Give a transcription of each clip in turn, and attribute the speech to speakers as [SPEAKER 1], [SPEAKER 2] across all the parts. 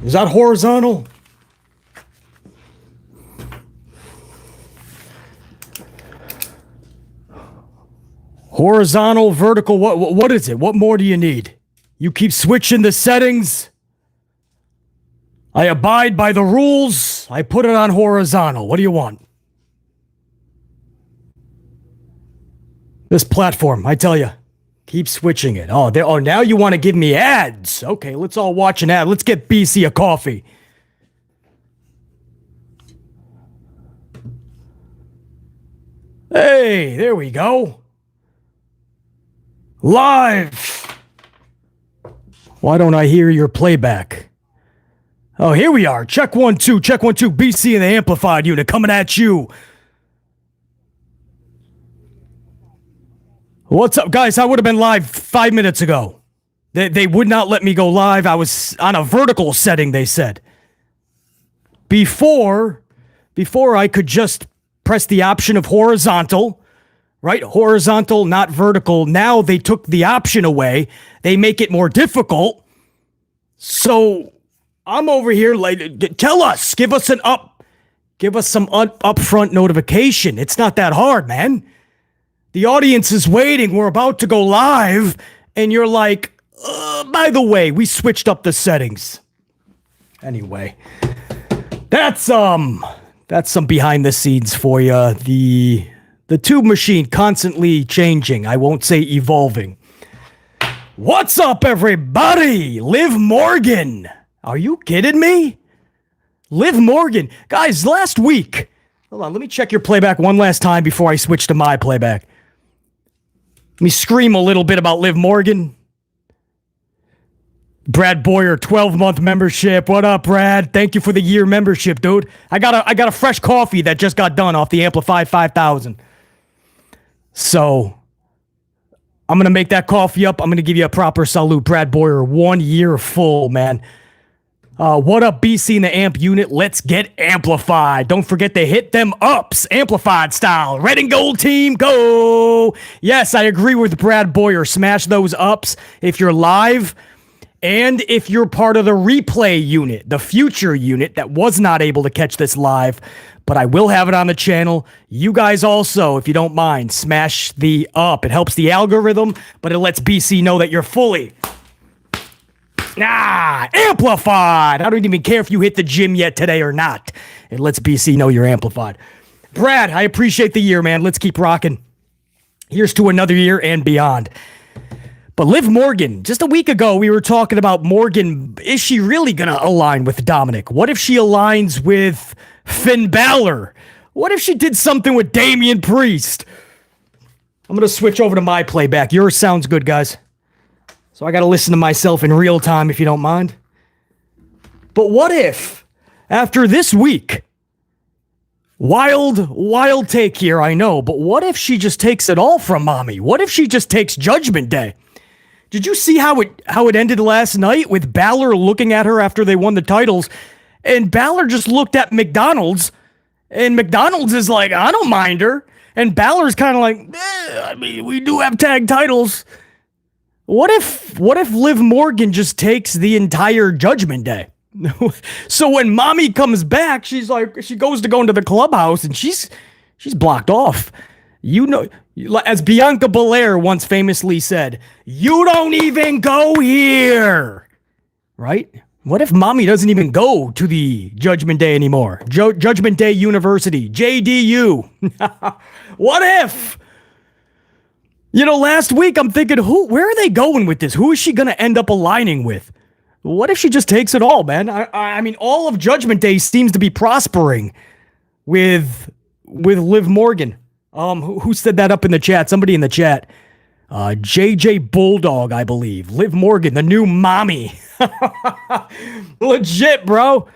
[SPEAKER 1] Is that horizontal? Horizontal, vertical, what is it? What more do you need? You keep switching the settings. I abide by the rules. I put it on horizontal. What do you want? This platform, I tell you. Keep switching it. Oh, now you want to give me ads. Okay, let's all watch an ad. Let's get BC a coffee. Hey, there we go. Live. Why don't I hear your playback? Oh, here we are. Check 1 2. Check 1 2. BC in the amplified unit coming at you. What's up, guys? I would have been live 5 minutes ago. They would not let me go live. I was on a vertical setting, they said. Before I could just press the option of horizontal, right? Horizontal, not vertical. Now they took the option away. They make it more difficult. So I'm over here like, tell us, give us some upfront notification. It's not that hard, man. The audience is waiting. We're about to go live. And you're like, by the way, we switched up the settings. Anyway, that's some behind the scenes for you. The tube machine constantly changing. I won't say evolving. What's up, everybody? Liv Morgan. Are you kidding me? Liv Morgan. Guys, last week. Hold on, let me check your playback one last time before I switch to my playback. Let me scream a little bit about Liv Morgan. Brad Boyer, 12-month membership. What up, Brad? Thank you for the year membership, dude. I got a fresh coffee that just got done off the Amplified 5000. So, I'm going to make that coffee up. I'm going to give you a proper salute, Brad Boyer. 1 year full, man. What up, BC in the amp unit? Let's get amplified. Don't forget to hit them ups, amplified style. Red and gold team, go! Yes, I agree with Brad Boyer. Smash those ups if you're live. And if you're part of the replay unit, the future unit that was not able to catch this live, but I will have it on the channel. You guys also, if you don't mind, smash the up. It helps the algorithm, but it lets BC know that you're fully amplified. I don't even care if you hit the gym yet today or not. It lets BC know you're amplified. Brad, I appreciate the year, man. Let's keep rocking. Here's to another year and beyond. But Liv Morgan, just a week ago, we were talking about Morgan. Is she really going to align with Dominic? What if she aligns with Finn Balor? What if she did something with Damien Priest? I'm going to switch over to my playback. Yours sounds good, guys. So I got to listen to myself in real time, if you don't mind. But what if, after this week, wild take here, I know, but what if she just takes it all from Mommy? What if she just takes Judgment Day? Did you see how it ended last night with Balor looking at her after they won the titles? And Balor just looked at McDonald's, and McDonald's is like, I don't mind her. And Balor's kind of like, I mean, we do have tag titles. What if Liv Morgan just takes the entire Judgment Day? So when Mommy comes back, she's like, she goes to go into the clubhouse and she's blocked off. You know, as Bianca Belair once famously said, you don't even go here, right? What if Mommy doesn't even go to the Judgment Day anymore? Judgment Day University, JDU. What if? You know, last week I'm thinking, where are they going with this? Who is she going to end up aligning with? What if she just takes it all, man? I mean, all of Judgment Day seems to be prospering with Liv Morgan. Who said that up in the chat? Somebody in the chat. JJ Bulldog, I believe. Liv Morgan, the new mommy. Legit, bro.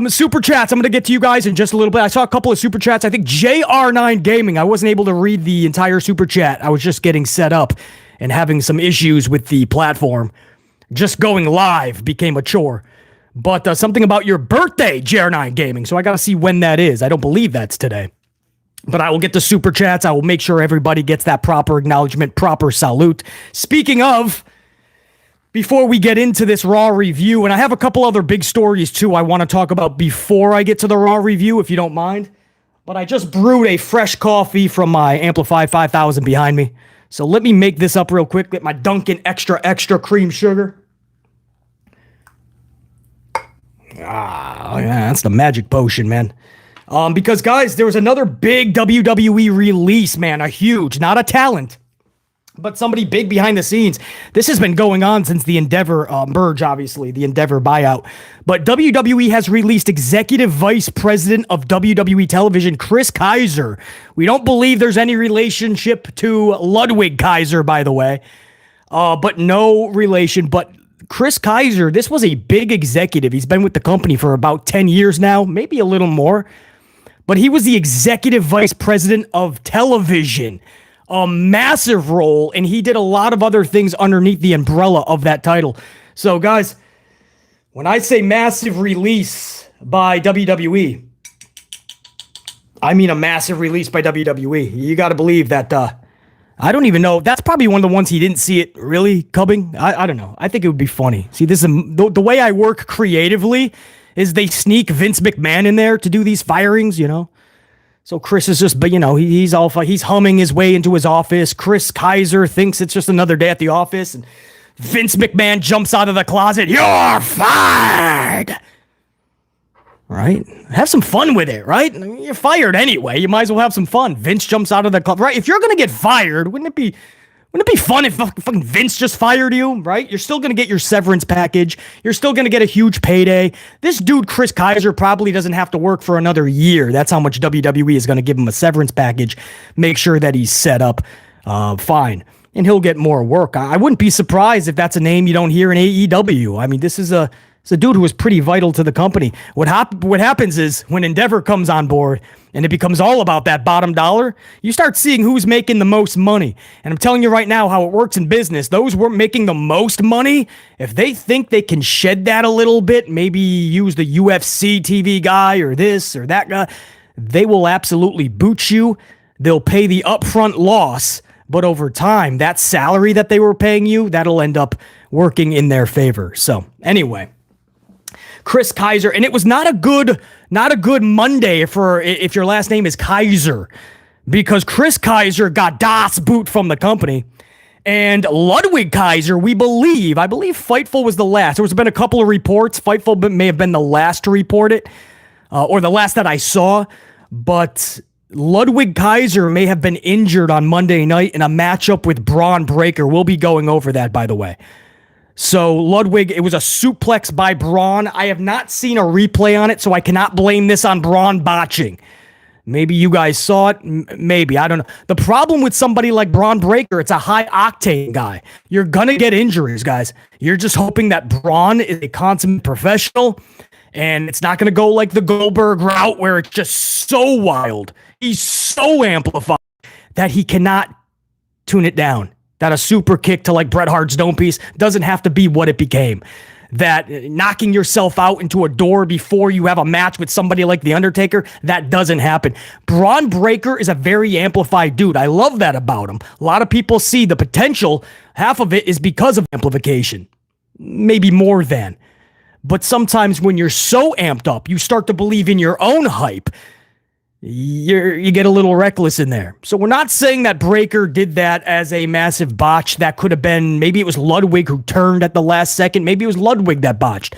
[SPEAKER 1] Super chats. I'm going to get to you guys in just a little bit. I saw a couple of super chats. I think JR9 Gaming. I wasn't able to read the entire super chat. I was just getting set up and having some issues with the platform. Just going live became a chore. But something about your birthday, JR9 Gaming. So I got to see when that is. I don't believe that's today. But I will get the super chats. I will make sure everybody gets that proper acknowledgement, proper salute. Speaking of, before we get into this Raw review, and I have a couple other big stories too I want to talk about before I get to the Raw review, if you don't mind. But I just brewed a fresh coffee from my Amplify 5000 behind me. So let me make this up real quick. Get my Dunkin' extra cream sugar. Yeah, that's the magic potion, man. Because guys, there was another big WWE release, man. A huge, not a talent, but somebody big behind the scenes. This has been going on since the Endeavor merge, obviously, the Endeavor buyout. But WWE has released Executive Vice President of WWE Television, Chris Keiser. We don't believe there's any relationship to Ludwig Keiser, by the way. But no relation. But Chris Keiser, this was a big executive. He's been with the company for about 10 years now, maybe a little more. But he was the Executive Vice President of Television. A massive role, and he did a lot of other things underneath the umbrella of that title. So, guys, when I say massive release by WWE, I mean a massive release by WWE. You got to believe that, I don't even know. That's probably one of the ones he didn't see it really coming. I don't know. I think it would be funny. See, this is the way I work creatively is they sneak Vince McMahon in there to do these firings, you know? So Chris is just, but you know, he's humming his way into his office. Chris Keiser thinks it's just another day at the office, and Vince McMahon jumps out of the closet. You're fired. Right? Have some fun with it, right? You're fired anyway. You might as well have some fun. Vince jumps out of the closet, right? If you're gonna get fired, wouldn't it be fun if fucking Vince just fired you, right? You're still going to get your severance package. You're still going to get a huge payday. This dude, Chris Keiser, probably doesn't have to work for another year. That's how much WWE is going to give him a severance package. Make sure that he's set up fine. And he'll get more work. I wouldn't be surprised if that's a name you don't hear in AEW. I mean, this is a dude who was pretty vital to the company. What happens is when Endeavor comes on board and it becomes all about that bottom dollar, you start seeing who's making the most money. And I'm telling you right now how it works in business. Those who are making the most money, if they think they can shed that a little bit, maybe use the UFC TV guy or this or that guy, they will absolutely boot you. They'll pay the upfront loss, but over time, that salary that they were paying you, that'll end up working in their favor. So anyway, Chris Keiser, and it was not a good Monday for if your last name is Keiser, because Chris Keiser got Das Boot from the company, and Ludwig Keiser, I believe Fightful was the last. There's been a couple of reports. Fightful may have been the last to report it, or the last that I saw, but Ludwig Keiser may have been injured on Monday night in a matchup with Braun Breaker. We'll be going over that, by the way. So Ludwig, it was a suplex by Braun. I have not seen a replay on it, so I cannot blame this on Braun botching. Maybe you guys saw it. Maybe. I don't know. The problem with somebody like Braun Breaker, it's a high-octane guy. You're going to get injuries, guys. You're just hoping that Braun is a consummate professional, and it's not going to go like the Goldberg route where it's just so wild. He's so amplified that he cannot tune it down. That a super kick to like Bret Hart's dome piece doesn't have to be what it became. That knocking yourself out into a door before you have a match with somebody like The Undertaker, that doesn't happen. Braun Breaker is a very amplified dude. I love that about him. A lot of people see the potential. Half of it is because of amplification. Maybe more than. But sometimes when you're so amped up, you start to believe in your own hype. You get a little reckless in there. So we're not saying that Breaker did that as a massive botch. That could have been, maybe it was Ludwig who turned at the last second. Maybe it was Ludwig that botched.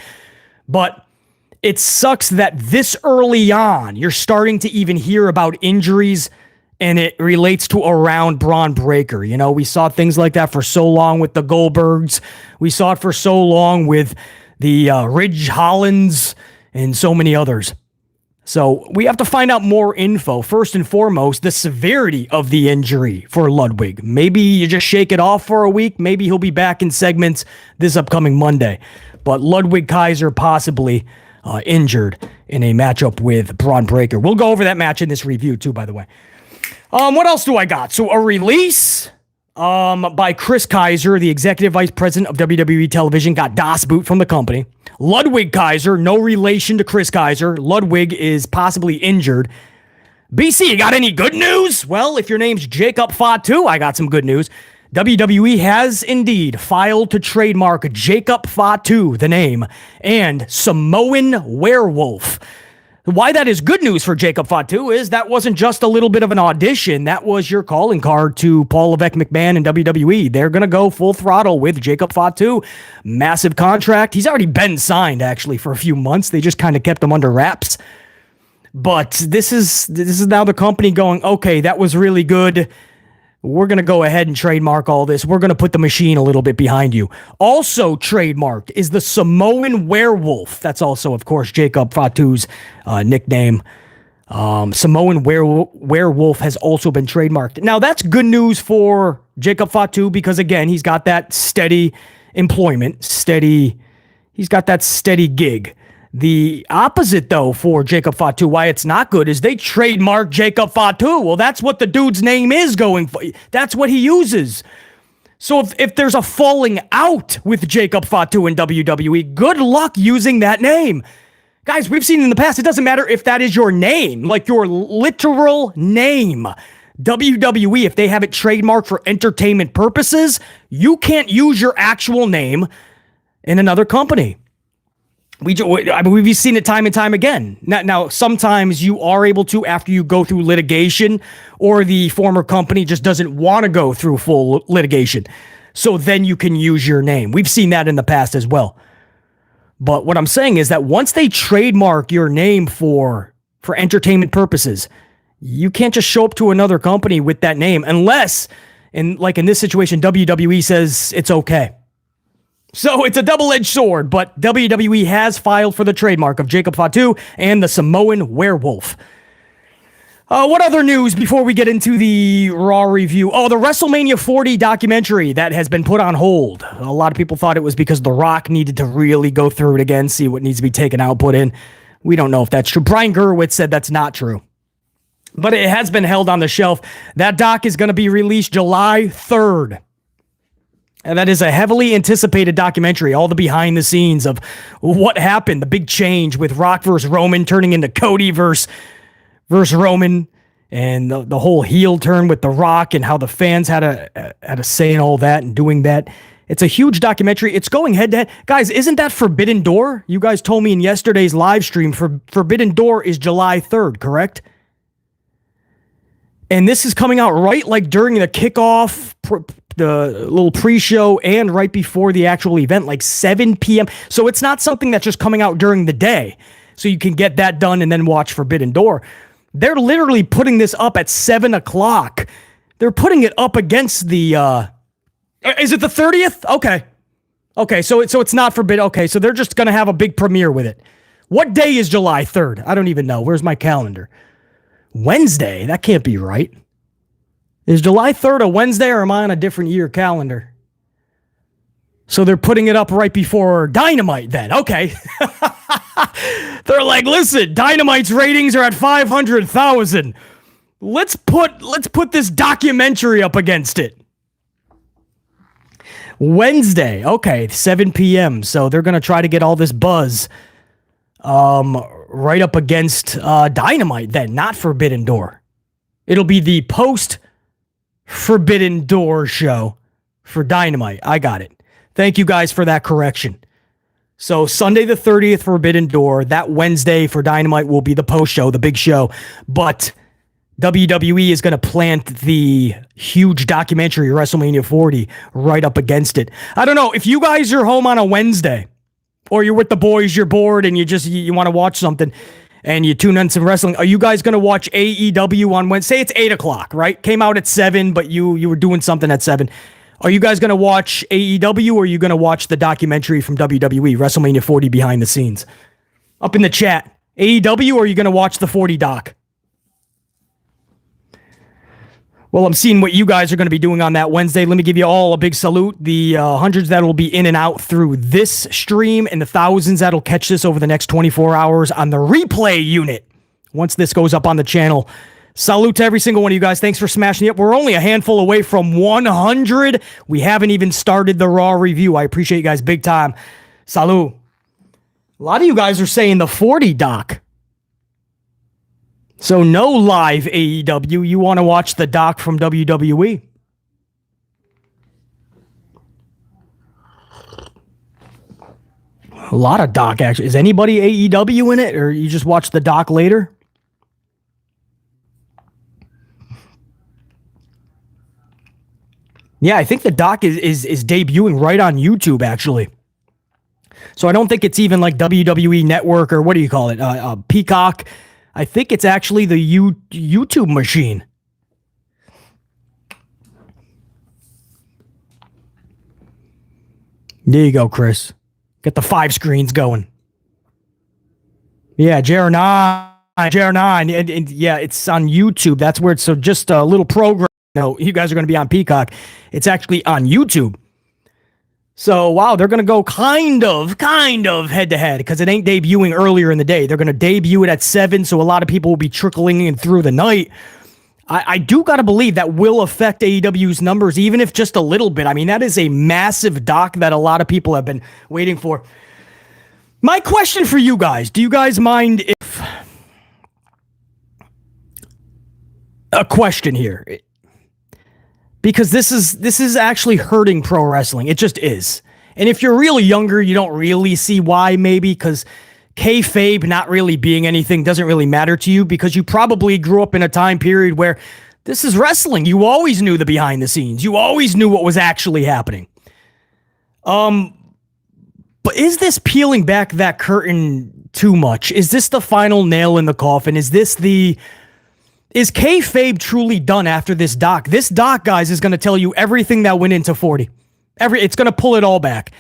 [SPEAKER 1] But it sucks that this early on, you're starting to even hear about injuries, and it relates to around Braun Breaker. You know, we saw things like that for so long with the Goldbergs. We saw it for so long with the Ridge Hollands and so many others. So we have to find out more info. First and foremost, the severity of the injury for Ludwig. Maybe you just shake it off for a week. Maybe he'll be back in segments this upcoming Monday. But Ludwig Keiser possibly injured in a matchup with Braun Breaker. We'll go over that match in this review too, by the way. What else do I got? So a release by Chris Keiser, the Executive Vice President of WWE Television, got Das Boot from the company. Ludwig Keiser, no relation to Chris Keiser. Ludwig is possibly injured. BC, you got any good news? Well, if your name's Jacob Fatu, I got some good news. WWE has indeed filed to trademark Jacob Fatu, the name, and Samoan Werewolf. Why that is good news for Jacob Fatu is that wasn't just a little bit of an audition. That was your calling card to Paul Levesque McMahon and WWE. They're going to go full throttle with Jacob Fatu. Massive contract. He's already been signed, actually, for a few months. They just kind of kept him under wraps. But this is now the company going, okay, that was really good. We're going to go ahead and trademark all this. We're going to put the machine a little bit behind you. Also trademarked is the Samoan Werewolf. That's also, of course, Jacob Fatu's nickname. Samoan Werewolf has also been trademarked. Now, that's good news for Jacob Fatu because, again, he's got that steady employment, he's got that steady gig. The opposite, though, for Jacob Fatu, why it's not good, is they trademark Jacob Fatu. Well, that's what the dude's name is going for. That's what he uses. So if there's a falling out with Jacob Fatu in WWE, good luck using that name. Guys, we've seen in the past, it doesn't matter if that is your name, like your literal name. WWE, if they have it trademarked for entertainment purposes, you can't use your actual name in another company. We've seen it time and time again. Now, sometimes you are able to after you go through litigation or the former company just doesn't want to go through full litigation. So then you can use your name. We've seen that in the past as well. But what I'm saying is that once they trademark your name for entertainment purposes, you can't just show up to another company with that name unless, in this situation, WWE says it's okay. So it's a double-edged sword, but WWE has filed for the trademark of Jacob Fatu and the Samoan Werewolf. What other news before we get into the Raw review? Oh, the WrestleMania 40 documentary that has been put on hold. A lot of people thought it was because The Rock needed to really go through it again, see what needs to be taken out, put in. We don't know if that's true. Brian Gerwitz said that's not true. But it has been held on the shelf. That doc is going to be released July 3rd. And that is a heavily anticipated documentary, all the behind the scenes of what happened, the big change with Rock versus Roman turning into Cody versus Roman, and the whole heel turn with The Rock and how the fans had a say in all that and doing that. It's a huge documentary. It's going head to head. Guys, isn't that Forbidden Door? You guys told me in yesterday's live stream, Forbidden Door is July 3rd, correct? And this is coming out right during the kickoff, the little pre-show, and right before the actual event, 7 p.m. So it's not something that's just coming out during the day. So you can get that done and then watch Forbidden Door. They're literally putting this up at 7 o'clock. They're putting it up against the... is it the 30th? Okay, so it's not Forbidden. Okay, so they're just going to have a big premiere with it. What day is July 3rd? I don't even know. Where's my calendar? Wednesday? That can't be right. Is July 3rd a Wednesday, or am I on a different year calendar? So they're putting it up right before Dynamite then. Okay. They're like, listen, Dynamite's ratings are at 500,000. Let's put this documentary up against it. Wednesday. Okay, 7 p.m. So they're going to try to get all this buzz right up against Dynamite then, not Forbidden Door. It'll be the post Forbidden Door show for Dynamite. I got it. Thank you guys for that correction. So Sunday the 30th, Forbidden Door. That Wednesday for Dynamite will be the post show, the big show. But WWE is going to plant the huge documentary, WrestleMania 40, right up against it. I don't know, if you guys are home on a Wednesday, or you're with the boys, you're bored, and you want to watch something, and you tune in some wrestling, are you guys going to watch AEW on Wednesday? Say it's 8 o'clock, right? Came out at 7, but you were doing something at 7. Are you guys going to watch AEW, or are you going to watch the documentary from WWE, WrestleMania 40 behind the scenes? Up in the chat. AEW, or are you going to watch the 40 doc? Well, I'm seeing what you guys are going to be doing on that Wednesday. Let me give you all a big salute. The hundreds that will be in and out through this stream, and the thousands that'll catch this over the next 24 hours on the replay unit once this goes up on the channel. Salute to every single one of you guys. Thanks for smashing it. We're only a handful away from 100. We haven't even started the Raw review. I appreciate you guys big time. Salute. A lot of you guys are saying the 40 doc. So no live AEW. You want to watch the doc from WWE. A lot of doc action. Is anybody AEW in it, or you just watch the doc later? Yeah, I think the doc is debuting right on YouTube, actually. So I don't think it's even like WWE Network or what do you call it? Peacock. I think it's actually the YouTube machine. There you go, Chris. Get the 5 screens going. Yeah, JR9, and yeah, it's on YouTube. That's where it's so just a little program. You guys are going to be on Peacock. It's actually on YouTube. So, wow, they're going to go kind of head-to-head because it ain't debuting earlier in the day. They're going to debut it at 7, so a lot of people will be trickling in through the night. I do got to believe that will affect AEW's numbers, even if just a little bit. I mean, that is a massive doc that a lot of people have been waiting for. My question for you guys, do you guys mind if... A question here. Because this is actually hurting pro wrestling. It just is. And if you're really younger, you don't really see why, maybe, because kayfabe not really being anything doesn't really matter to you because you probably grew up in a time period where this is wrestling. You always knew the behind the scenes. You always knew what was actually happening. But is this peeling back that curtain too much? Is this the final nail in the coffin? Is kayfabe truly done after this doc? This doc, guys, is going to tell you everything that went into 40. It's going to pull it all back.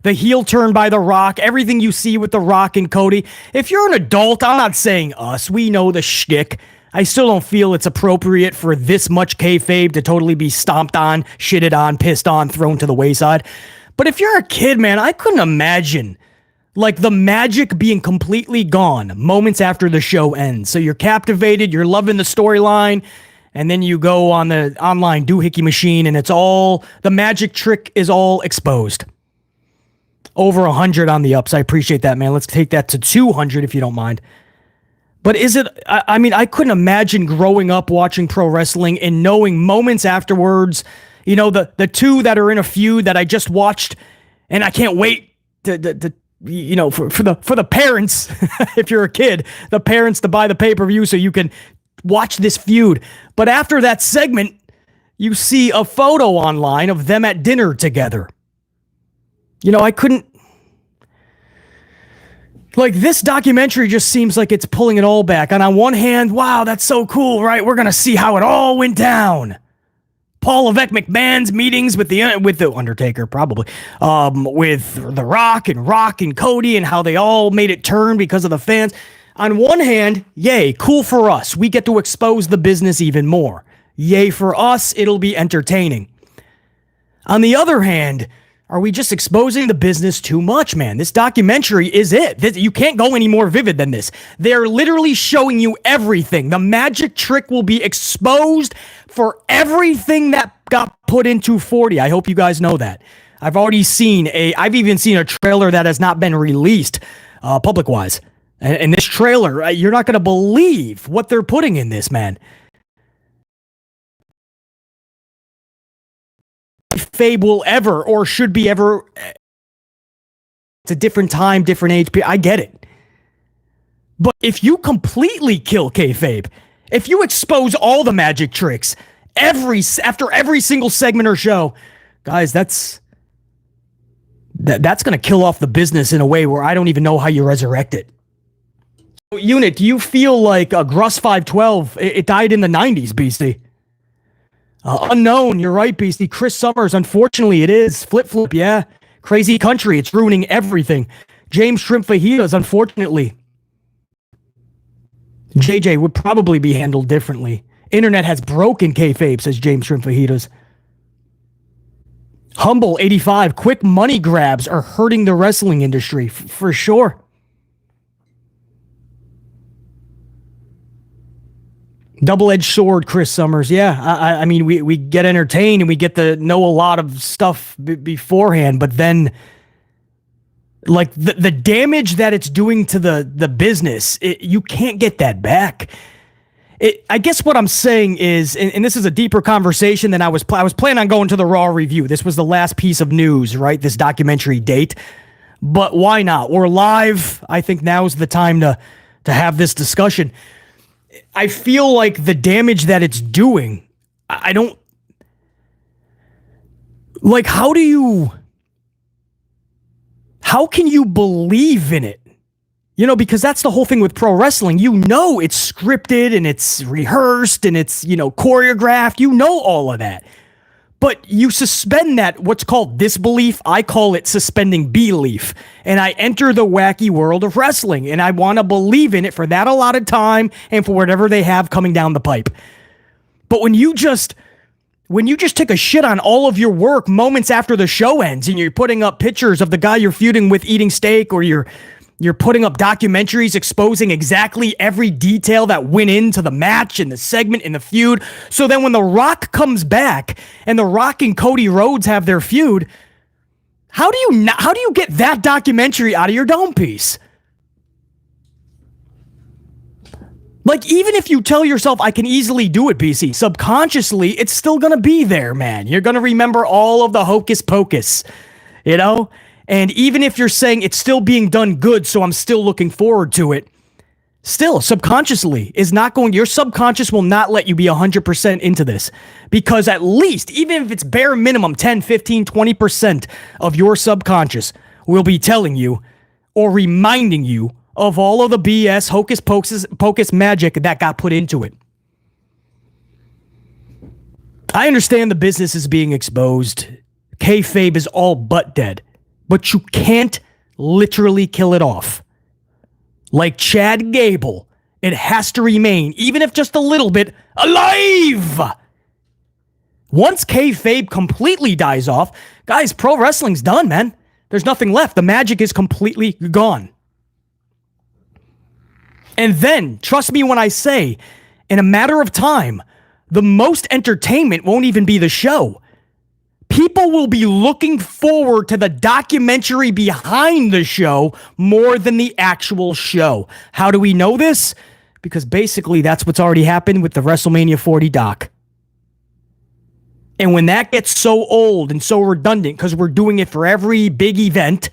[SPEAKER 1] The heel turn by The Rock, everything you see with The Rock and Cody. If you're an adult, I'm not saying us. We know the shtick. I still don't feel it's appropriate for this much kayfabe to totally be stomped on, shitted on, pissed on, thrown to the wayside. But if you're a kid, man, I couldn't imagine like the magic being completely gone moments after the show ends. So you're captivated, you're loving the storyline, and then you go on the online doohickey machine and it's all, the magic trick is all exposed. Over 100 on the ups. I appreciate that, man. Let's take that to 200 if you don't mind. But is it, I mean, I couldn't imagine growing up watching pro wrestling and knowing moments afterwards, you know, the two that are in a feud that I just watched and I can't wait to you know, for the parents, if you're a kid, the parents to buy the pay-per-view so you can watch this feud. But after that segment, you see a photo online of them at dinner together. You know, I couldn't... Like, this documentary just seems like it's pulling it all back. And on one hand, wow, that's so cool, right? We're going to see how it all went down. Paul Levesque McMahon's meetings with the Undertaker, probably, with The Rock and Cody and how they all made it turn because of the fans. On one hand, yay, cool for us. We get to expose the business even more. Yay for us, it'll be entertaining. On the other hand, are we just exposing the business too much, man? This documentary is it. You can't go any more vivid than this. They're literally showing you everything. The magic trick will be exposed for everything that got put into 40. I hope you guys know that. I've even seen a trailer that has not been released public-wise. And this trailer, you're not going to believe what they're putting in this, man. Fabe will ever or should be ever. It's a different time, different age. I get it. But if you completely kill kayfabe, if you expose all the magic tricks after every single segment or show, guys, that's going to kill off the business in a way where I don't even know how you resurrect it. Unit, do you feel like Gruss 512, it died in the 90s, Beastie? Unknown, you're right, Beastie. Chris Summers, unfortunately, it is. Flip, yeah. Crazy country, it's ruining everything. James Shrimp Fajitas, unfortunately. JJ would probably be handled differently. Internet has broken kayfabe, says James Shrimp Fajitas. Humble 85, quick money grabs are hurting the wrestling industry, for sure. Double-edged sword, Chris Summers. Yeah, I mean, we get entertained and we get to know a lot of stuff beforehand, but then, like, the damage that it's doing to the business, you can't get that back. I guess what I'm saying is, and this is a deeper conversation than I was planning on going to the Raw review. This was the last piece of news, right? This documentary date. But why not? We're live. I think now's the time to have this discussion. I feel like the damage that it's doing, I don't... Like, how can you believe in it? You know, because that's the whole thing with pro wrestling. You know it's scripted and it's rehearsed and it's, choreographed. You know all of that. But you suspend that, what's called disbelief. I call it suspending belief. And I enter the wacky world of wrestling. And I want to believe in it for that allotted time and for whatever they have coming down the pipe. But when you just take a shit on all of your work moments after the show ends and you're putting up pictures of the guy you're feuding with eating steak, or you're putting up documentaries exposing exactly every detail that went into the match and the segment and the feud. So then when The Rock comes back and The Rock and Cody Rhodes have their feud, how do you get that documentary out of your dome piece? Like, even if you tell yourself, I can easily do it, BC, subconsciously, it's still going to be there, man. You're going to remember all of the hocus pocus, And even if you're saying it's still being done good, so I'm still looking forward to it, still, subconsciously is not going, your subconscious will not let you be 100% into this. Because at least, even if it's bare minimum 10, 15, 20% of your subconscious will be telling you or reminding you of all of the BS, hocus pocus magic that got put into it. I understand the business is being exposed. Kayfabe is all but dead. But you can't literally kill it off. Like Chad Gable, it has to remain, even if just a little bit, alive! Once kayfabe completely dies off, guys, pro wrestling's done, man. There's nothing left. The magic is completely gone. And then, trust me when I say, in a matter of time, the most entertainment won't even be the show. People will be looking forward to the documentary behind the show more than the actual show. How do we know this? Because basically that's what's already happened with the WrestleMania 40 doc. And when that gets so old and so redundant, because we're doing it for every big event,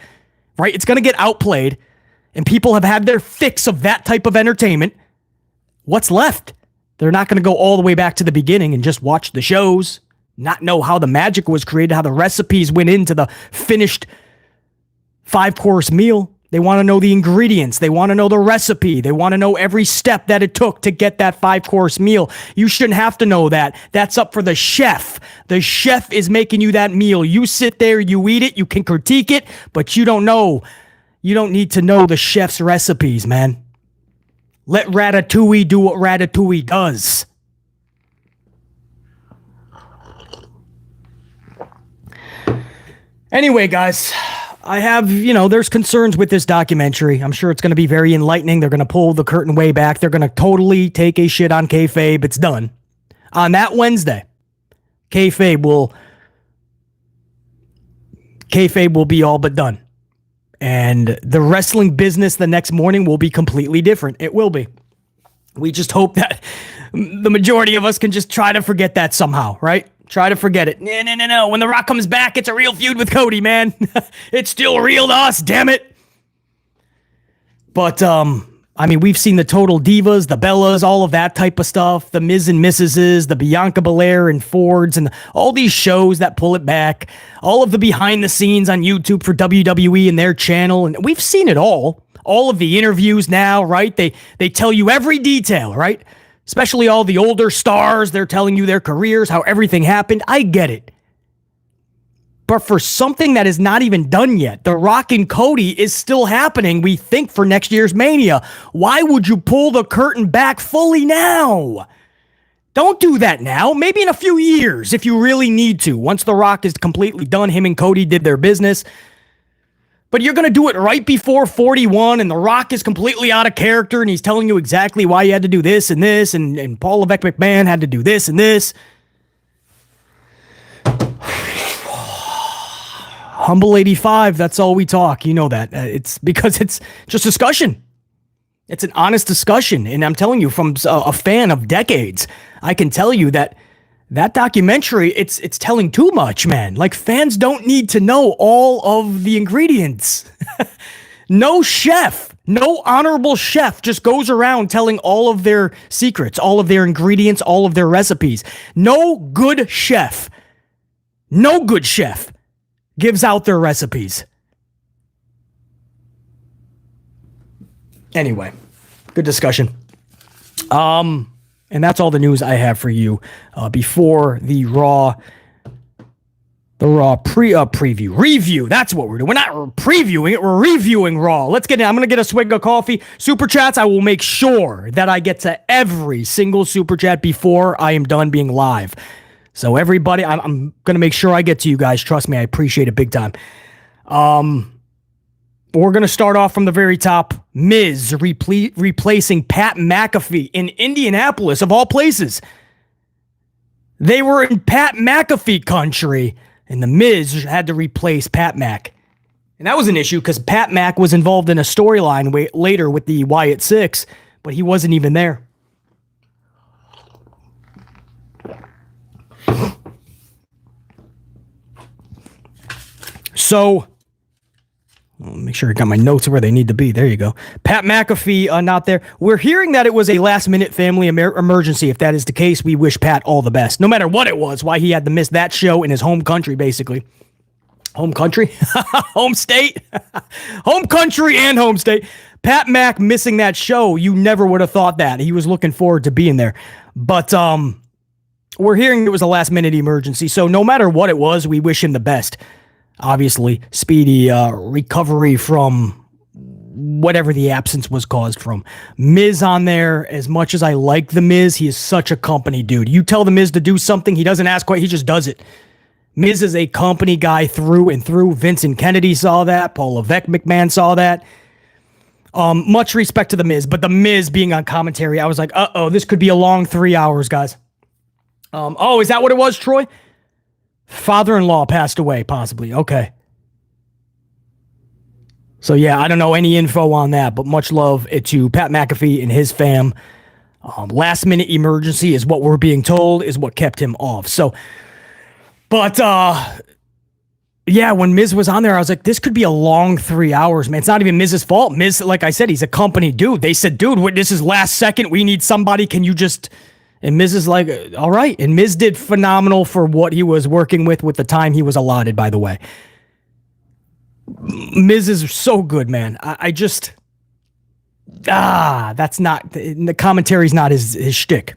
[SPEAKER 1] right? It's going to get outplayed, and people have had their fix of that type of entertainment. What's left? They're not going to go all the way back to the beginning and just watch the shows, not know how the magic was created, how the recipes went into the finished 5-course meal. They want to know the ingredients. They want to know the recipe. They want to know every step that it took to get that 5-course meal. You shouldn't have to know that. That's up for the chef. The chef is making you that meal. You sit there, you eat it, you can critique it, but you don't know. You don't need to know the chef's recipes, man. Let Ratatouille do what Ratatouille does. Anyway, guys, I have, there's concerns with this documentary. I'm sure it's going to be very enlightening. They're going to pull the curtain way back. They're going to totally take a shit on kayfabe. It's done. On that Wednesday, kayfabe will be all but done. And the wrestling business the next morning will be completely different. It will be. We just hope that the majority of us can just try to forget that somehow, right? Try to forget it. No. When The Rock comes back, it's a real feud with Cody, man. It's still real to us, damn it. But, we've seen the Total Divas, the Bellas, all of that type of stuff, the Miz and Mrs.'s, the Bianca Belair and Fords, and all these shows that pull it back, all of the behind the scenes on YouTube for WWE and their channel, and we've seen it all of the interviews now, right? They tell you every detail, right? Especially all the older stars, they're telling you their careers, how everything happened. I get it. But for something that is not even done yet, The Rock and Cody is still happening, we think, for next year's Mania. Why would you pull the curtain back fully now? Don't do that now. Maybe in a few years, if you really need to. Once The Rock is completely done, him and Cody did their business. But you're going to do it right before 41, and The Rock is completely out of character, and he's telling you exactly why you had to do this, and Paul Levesque McMahon had to do this and this. Humble 85, that's all we talk. You know that. It's because it's just discussion. It's an honest discussion. And I'm telling you, from a fan of decades, I can tell you that that documentary, it's telling too much, man. Like, fans don't need to know all of the ingredients. No chef, no honorable chef just goes around telling all of their secrets, all of their ingredients, all of their recipes. No good chef gives out their recipes. Anyway, good discussion. And that's all the news I have for you before the Raw preview. Review. That's what we're doing. We're not previewing it. We're reviewing Raw. Let's get in. I'm going to get a swig of coffee. Super chats. I will make sure that I get to every single super chat before I am done being live. So everybody, I'm going to make sure I get to you guys. Trust me. I appreciate it big time. We're going to start off from the very top. Miz replacing Pat McAfee in Indianapolis, of all places. They were in Pat McAfee country, and the Miz had to replace Pat Mac. And that was an issue because Pat Mac was involved in a storyline later with the Wyatt Six, but he wasn't even there. So, make sure I got my notes where they need to be. There you go. Pat McAfee not there. We're hearing that it was a last-minute family emergency. If that is the case, we wish Pat all the best. No matter what it was, why he had to miss that show in his home country, basically. Home country? Home state? Home country and home state. Pat Mac missing that show, you never would have thought that. He was looking forward to being there. But we're hearing it was a last-minute emergency, so no matter what it was, we wish him the best. Obviously, speedy recovery from whatever the absence was caused from. Miz on there, as much as I like the Miz, he is such a company dude. You tell the Miz to do something, he doesn't ask quite, he just does it. Miz is a company guy through and through. Vincent Kennedy saw that. Paul Levesque McMahon saw that. Much respect to the Miz, but the Miz being on commentary, I was like, uh-oh, this could be a long 3 hours, guys. Oh, is that what it was, Troy? Father-in-law passed away, possibly. Okay. So, yeah, I don't know any info on that, but much love to Pat McAfee and his fam. Last-minute emergency is what we're being told is what kept him off. So, but, yeah, when Miz was on there, I was like, this could be a long 3 hours, man. It's not even Miz's fault. Miz, like I said, he's a company dude. They said, dude, this is last second. We need somebody. Can you just... And Miz is like, all right. And Miz did phenomenal for what he was working with the time he was allotted, by the way. Miz is so good, man. I just... that's not... The commentary's not his shtick.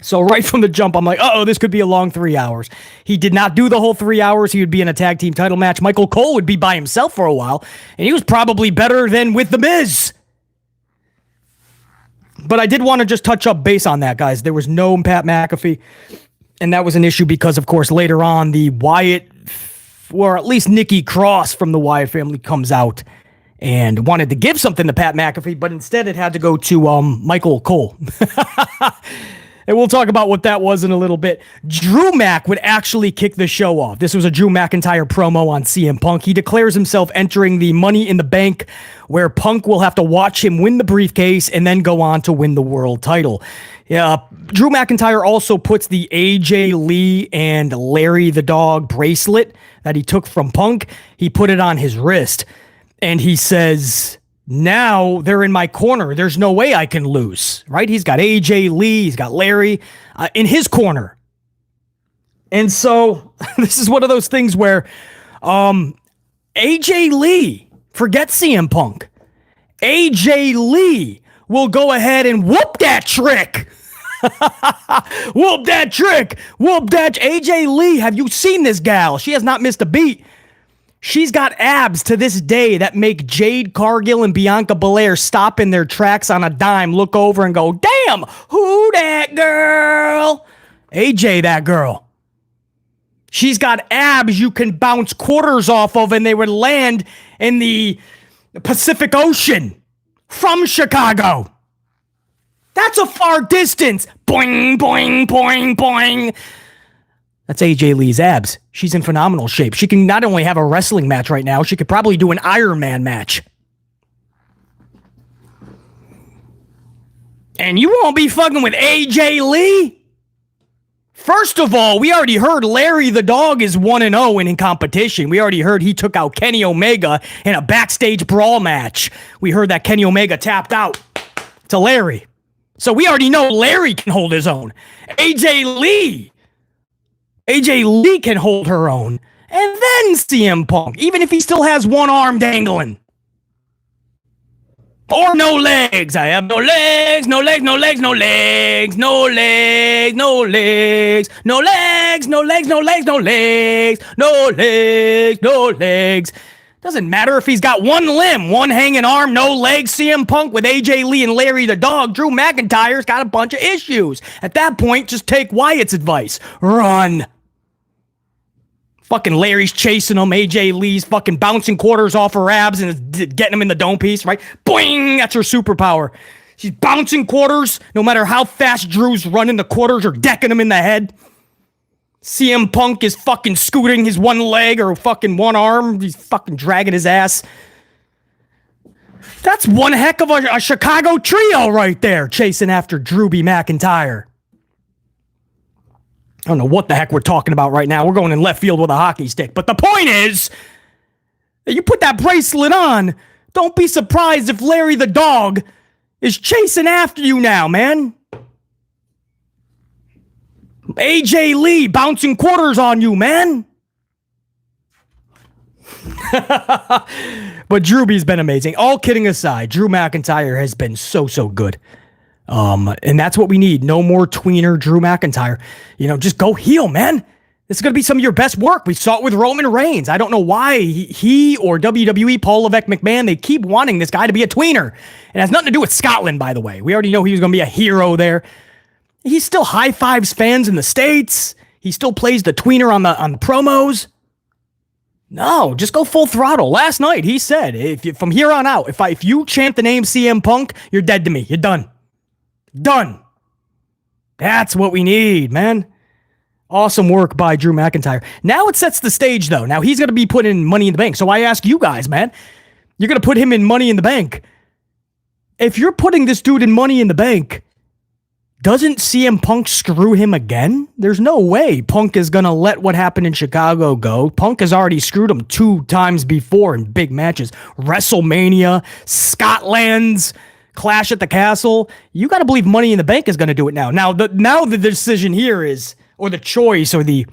[SPEAKER 1] So right from the jump, I'm like, uh-oh, this could be a long 3 hours. He did not do the whole 3 hours. He would be in a tag team title match. Michael Cole would be by himself for a while. And he was probably better than with The Miz. But I did want to just touch up base on that, guys. There was no Pat McAfee, and that was an issue because, of course, later on, the Wyatt, or at least Nikki Kross from the Wyatt family comes out and wanted to give something to Pat McAfee, but instead it had to go to Michael Cole. And we'll talk about what that was in a little bit. Drew Mac would actually kick the show off. This was a Drew McIntyre promo on CM Punk. He declares himself entering the Money in the Bank, where Punk will have to watch him win the briefcase and then go on to win the world title. Drew McIntyre also puts the AJ Lee and Larry the Dog bracelet that he took from Punk. He put it on his wrist, and he says... Now they're in my corner. There's no way I can lose, right? He's got AJ Lee. He's got Larry in his corner. And so this is one of those things where AJ Lee, forget CM Punk. AJ Lee will go ahead and whoop that trick. Whoop that trick. Whoop that. AJ Lee, have you seen this gal? She has not missed a beat. She's got abs to this day that make Jade Cargill and Bianca Belair stop in their tracks on a dime, look over and go, damn, who that girl? AJ, that girl. She's got abs you can bounce quarters off of and they would land in the Pacific Ocean from Chicago. That's a far distance. Boing, boing, boing, boing. That's AJ Lee's abs. She's in phenomenal shape. She can not only have a wrestling match right now, she could probably do an Iron Man match. And you won't be fucking with AJ Lee? First of all, we already heard Larry the Dog is 1-0 in competition. We already heard he took out Kenny Omega in a backstage brawl match. We heard that Kenny Omega tapped out to Larry. So we already know Larry can hold his own. AJ Lee can hold her own. And then CM Punk, even if he still has one arm dangling. Or no legs. I have no legs, no legs, no legs, no legs, no legs, no legs, no legs, no legs, no legs, no legs, no legs, no legs. Doesn't matter if he's got one limb, one hanging arm, no legs. CM Punk with AJ Lee and Larry the Dog. Drew McIntyre's got a bunch of issues. At that point, just take Wyatt's advice. Run. Fucking Larry's chasing him. AJ Lee's fucking bouncing quarters off her abs and getting him in the dome piece, right? Boing! That's her superpower. She's bouncing quarters. No matter how fast Drew's running, the quarters are decking him in the head. CM Punk is fucking scooting his one leg or fucking one arm. He's fucking dragging his ass. That's one heck of a Chicago trio right there, chasing after Drew B. McIntyre. I don't know what the heck we're talking about right now. We're going in left field with a hockey stick. But the point is, you put that bracelet on, don't be surprised if Larry the Dog is chasing after you now, man. AJ Lee bouncing quarters on you, man. But Drew B's been amazing. All kidding aside, Drew McIntyre has been so good. And that's what we need. No more tweener Drew McIntyre. You know, just go heel, man. This is going to be some of your best work. We saw it with Roman Reigns. I don't know why he or WWE, Paul Levesque McMahon, they keep wanting this guy to be a tweener. It has nothing to do with Scotland, by the way. We already know he was going to be a hero there. He still high fives fans in the States. He still plays the tweener on the promos. No, just go full throttle. Last night, he said, from here on out, if you chant the name CM Punk, you're dead to me. You're done. Done. That's what we need, man. Awesome work by Drew McIntyre. Now it sets the stage, though. Now he's going to be put in Money in the Bank. So I ask you guys, man, you're going to put him in Money in the Bank. If you're putting this dude in Money in the Bank, doesn't CM Punk screw him again? There's no way Punk is going to let what happened in Chicago go. Punk has already screwed him 2 times before in big matches. WrestleMania, Scotland's Clash at the Castle. You got to believe Money in the Bank is going to do it now. Now the decision here is, or the choice, or the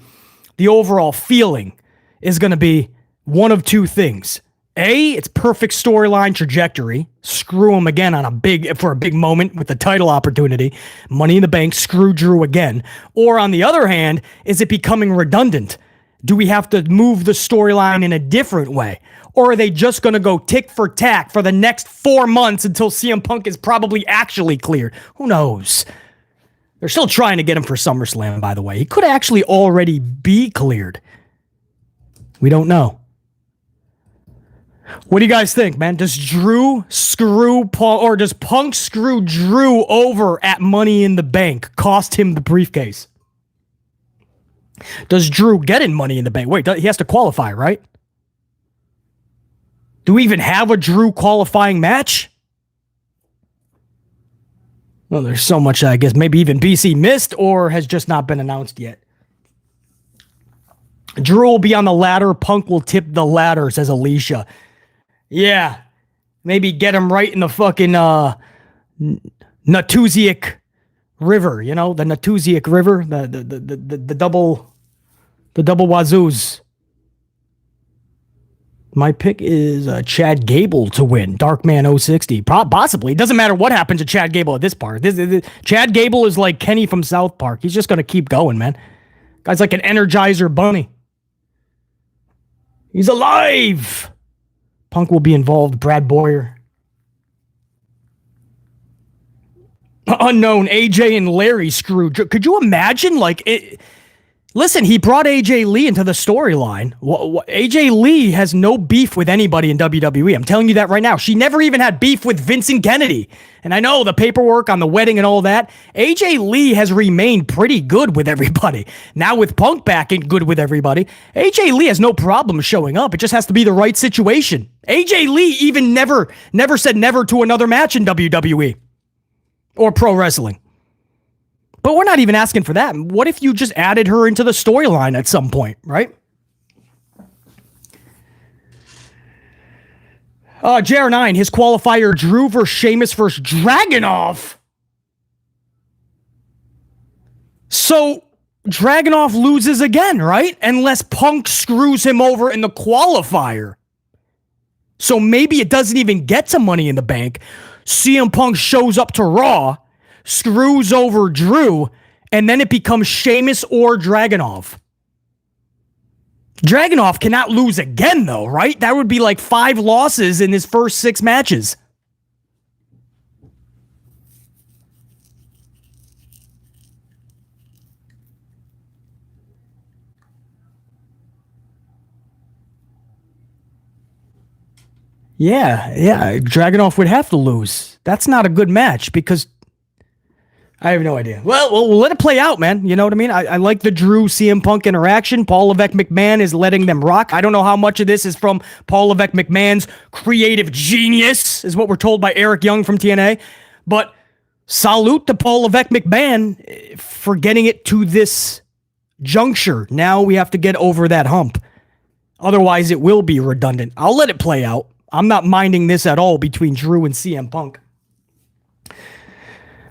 [SPEAKER 1] overall feeling is going to be one of 2 things. A, it's perfect storyline trajectory. Screw him again for a big moment with the title opportunity. Money in the Bank, screw Drew again. Or on the other hand, is it becoming redundant? Do we have to move the storyline in a different way? Or are they just going to go tick for tack for the next 4 months until CM Punk is probably actually cleared? Who knows? They're still trying to get him for SummerSlam, by the way. He could actually already be cleared. We don't know. What do you guys think, man? Does Drew screw Punk, or does Punk screw Drew over at Money in the Bank, cost him the briefcase? Does Drew get in Money in the Bank? Wait, he has to qualify, right? Do we even have a Drew qualifying match? Well, there's so much, I guess, maybe even BC missed or has just not been announced yet. Drew will be on the ladder. Punk will tip the ladder, says Alicia. Yeah. Maybe get him right in the fucking Natuziak River, you know, the Natuziak River, the double wazoos. My pick is Chad Gable to win. Darkman 060. Possibly. It doesn't matter what happens to Chad Gable at this part. Chad Gable is like Kenny from South Park. He's just going to keep going, man. Guy's like an Energizer bunny. He's alive. Punk will be involved. Brad Boyer. Unknown. AJ and Larry screwed. Could you imagine? Like, it. Listen, he brought AJ Lee into the storyline. AJ Lee has no beef with anybody in WWE. I'm telling you that right now. She never even had beef with Vincent Kennedy. And I know the paperwork on the wedding and all that. AJ Lee has remained pretty good with everybody. Now with Punk back in good with everybody, AJ Lee has no problem showing up. It just has to be the right situation. AJ Lee even never said never to another match in WWE or pro wrestling. But we're not even asking for that. What if you just added her into the storyline at some point, right? JR9, his qualifier, Drew versus Sheamus versus Dragunov. So Dragunov loses again, right? Unless Punk screws him over in the qualifier. So maybe it doesn't even get to Money in the Bank. CM Punk shows up to Raw, screws over Drew, and then it becomes Sheamus or Dragunov. Dragunov cannot lose again, though, right? That would be like 5 losses in his first 6 matches. Yeah, Dragunov would have to lose. That's not a good match because I have no idea. Well, we'll let it play out, man. You know what I mean? I like the Drew CM Punk interaction. Paul Levesque McMahon is letting them rock. I don't know how much of this is from Paul Levesque McMahon's creative genius, is what we're told by Eric Young from TNA. But salute to Paul Levesque McMahon for getting it to this juncture. Now we have to get over that hump. Otherwise, it will be redundant. I'll let it play out. I'm not minding this at all between Drew and CM Punk.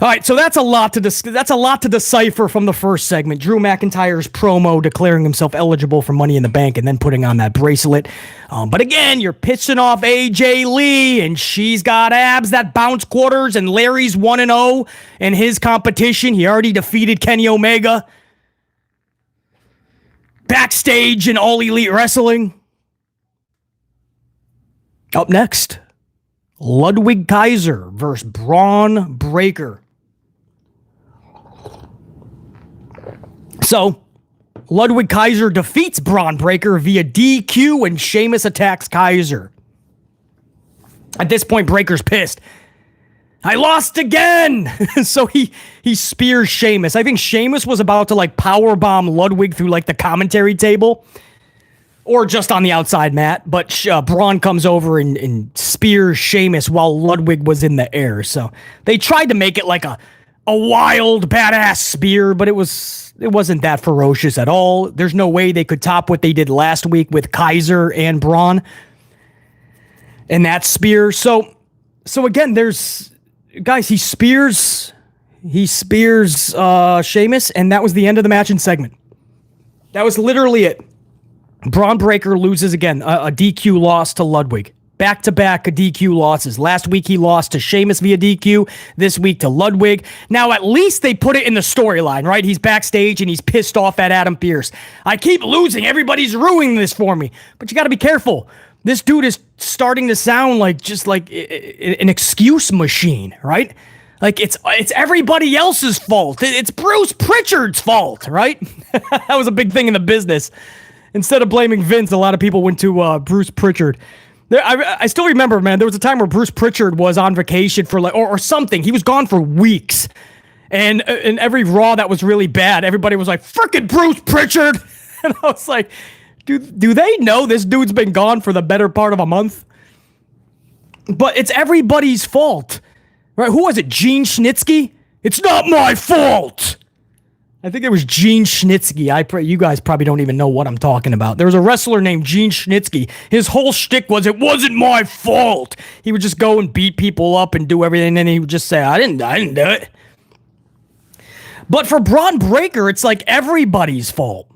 [SPEAKER 1] All right, so that's a lot to decipher from the first segment. Drew McIntyre's promo declaring himself eligible for Money in the Bank and then putting on that bracelet. But again, you're pissing off AJ Lee, and she's got abs that bounce quarters, and Larry's 1-0 in his competition. He already defeated Kenny Omega. Backstage in All Elite Wrestling. Up next, Ludwig Keiser versus Braun Breaker. So, Ludwig Keiser defeats Braun Breaker via DQ when Sheamus attacks Keiser. At this point, Breaker's pissed. I lost again! So he spears Sheamus. I think Sheamus was about to powerbomb Ludwig through the commentary table. Or just on the outside mat, but Braun comes over and spears Sheamus while Ludwig was in the air. So they tried to make it like a wild, badass spear, but it wasn't that ferocious at all. There's no way they could top what they did last week with Keiser and Braun and that spear. So again, he spears Sheamus, and that was the end of the match and segment. That was literally it. Braun Breaker loses again, a DQ loss to Ludwig. Back-to-back DQ losses. Last week he lost to Sheamus via DQ. This week to Ludwig. Now at least they put it in the storyline, right? He's backstage and he's pissed off at Adam Pearce. I keep losing. Everybody's ruining this for me. But you got to be careful. This dude is starting to sound like an excuse machine, right? It's everybody else's fault. It's Bruce Pritchard's fault, right? That was a big thing in the business. Instead of blaming Vince, a lot of people went to Bruce Pritchard. I still remember, man, there was a time where Bruce Pritchard was on vacation for or something. He was gone for weeks. And in every Raw that was really bad, everybody was like, frickin' Bruce Pritchard! And I was like, do they know this dude's been gone for the better part of a month? But it's everybody's fault. Right? Who was it? Gene Schnitsky? It's not my fault! I think it was Gene Schnitsky. You guys probably don't even know what I'm talking about. There was a wrestler named Gene Schnitsky. His whole shtick was, it wasn't my fault. He would just go and beat people up and do everything, and then he would just say, I didn't do it. But for Braun Breaker, it's like everybody's fault.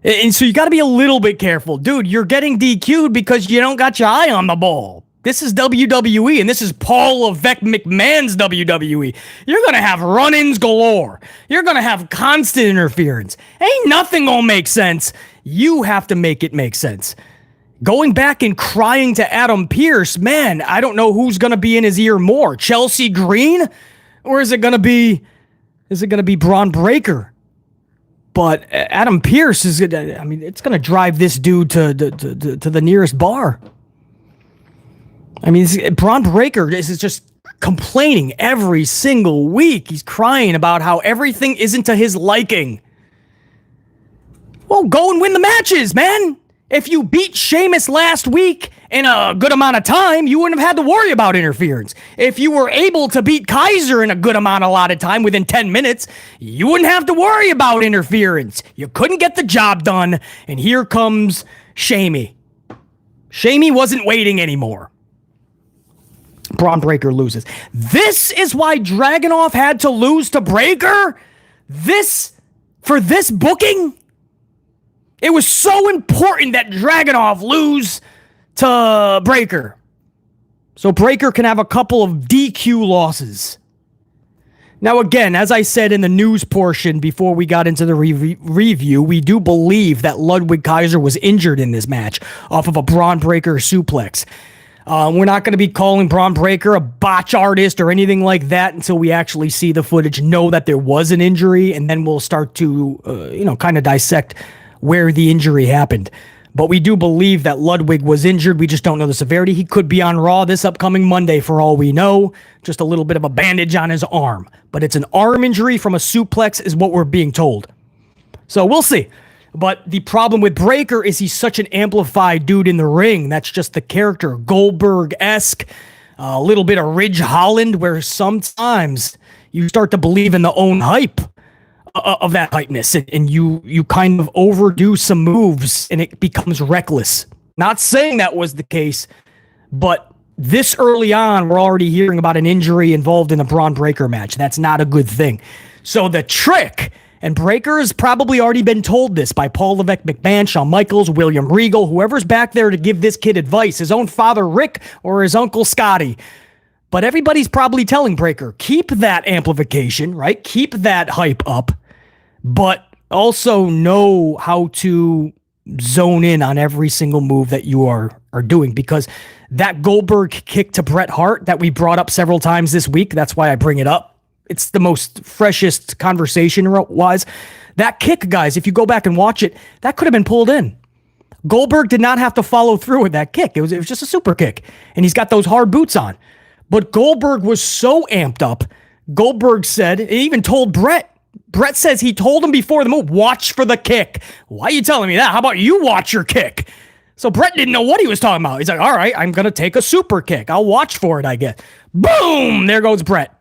[SPEAKER 1] And so you got to be a little bit careful. Dude, you're getting DQ'd because you don't got your eye on the ball. This is WWE, and this is Paul Levesque McMahon's WWE. You're going to have run-ins galore. You're going to have constant interference. Ain't nothing going to make sense. You have to make it make sense. Going back and crying to Adam Pearce, man, I don't know who's going to be in his ear more. Chelsea Green? Or is it going to be Braun Breaker? But Adam Pearce it's going to drive this dude to the nearest bar. I mean, Braun Breaker is just complaining every single week. He's crying about how everything isn't to his liking. Well, go and win the matches, man. If you beat Sheamus last week in a good amount of time, you wouldn't have had to worry about interference. If you were able to beat Keiser in a good amount of time within 10 minutes, you wouldn't have to worry about interference. You couldn't get the job done, and here comes Shamey. Shamey wasn't waiting anymore. Braun Breaker loses. This is why Dragunov had to lose to Breaker? For this booking? It was so important that Dragunov lose to Breaker. So Breaker can have a couple of DQ losses. Now again, as I said in the news portion before we got into the review, we do believe that Ludwig Keiser was injured in this match off of a Braun Breaker suplex. We're not going to be calling Braun Breaker a botch artist or anything like that until we actually see the footage, know that there was an injury, and then we'll start to, kind of dissect where the injury happened. But we do believe that Ludwig was injured. We just don't know the severity. He could be on Raw this upcoming Monday for all we know. Just a little bit of a bandage on his arm. But it's an arm injury from a suplex is what we're being told. So we'll see. But the problem with Breaker is he's such an amplified dude in the ring. That's just the character. Goldberg-esque. A little bit of Ridge Holland, where sometimes you start to believe in the own hype of that hypeness, and you kind of overdo some moves and it becomes reckless. Not saying that was the case, but this early on, we're already hearing about an injury involved in a Braun Breaker match. That's not a good thing. So the trick, and Breaker has probably already been told this by Paul Levesque McMahon, Shawn Michaels, William Regal, whoever's back there to give this kid advice, his own father Rick or his uncle Scotty. But everybody's probably telling Breaker, keep that amplification, right? Keep that hype up, but also know how to zone in on every single move that you are doing, because that Goldberg kick to Bret Hart that we brought up several times this week, that's why I bring it up. It's the most freshest conversation-wise. That kick, guys, if you go back and watch it, that could have been pulled in. Goldberg did not have to follow through with that kick. It was just a super kick, and he's got those hard boots on. But Goldberg was so amped up. Goldberg said, he even told Bret. Bret says he told him before the move, watch for the kick. Why are you telling me that? How about you watch your kick? So Bret didn't know what he was talking about. He's like, all right, I'm going to take a super kick. I'll watch for it, I guess. Boom! There goes Bret.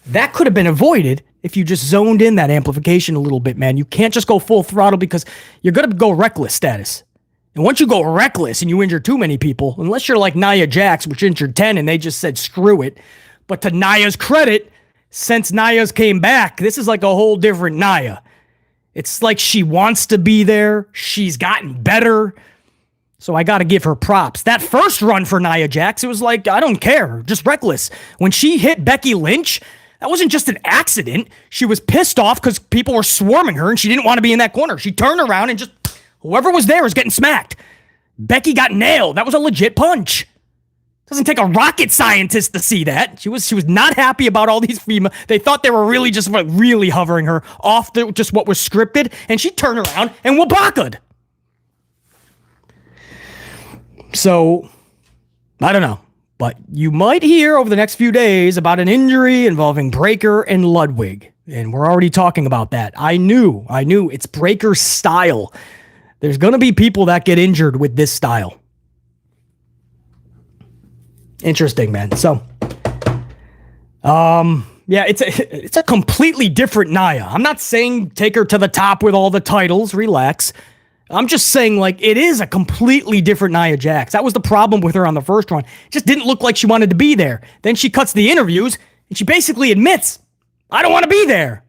[SPEAKER 1] That could have been avoided if you just zoned in that amplification a little bit, man. You can't just go full throttle because you're going to go reckless status. And once you go reckless and you injure too many people, unless you're like Nia Jax, which injured 10 and they just said screw it. But to Nia's credit, since Nia's came back, this is like a whole different Nia. It's like she wants to be there. She's gotten better. So I got to give her props. That first run for Nia Jax, it was like, I don't care, just reckless. When she hit Becky Lynch, that wasn't just an accident. She was pissed off because people were swarming her and she didn't want to be in that corner. She turned around and just, whoever was there was getting smacked. Becky got nailed. That was a legit punch. Doesn't take a rocket scientist to see that. She was not happy about all these female. They thought they were really just really hovering her off just what was scripted, and she turned around and wabaka'd. So, I don't know. But you might hear over the next few days about an injury involving Breaker and Ludwig. And we're already talking about that. I knew it's Breaker's style. There's going to be people that get injured with this style. Interesting, man. So, yeah, it's a completely different Nia. I'm not saying take her to the top with all the titles. Relax. I'm just saying, like, it is a completely different Nia Jax. That was the problem with her on the first run. It just didn't look like she wanted to be there. Then she cuts the interviews, and she basically admits, I don't want to be there.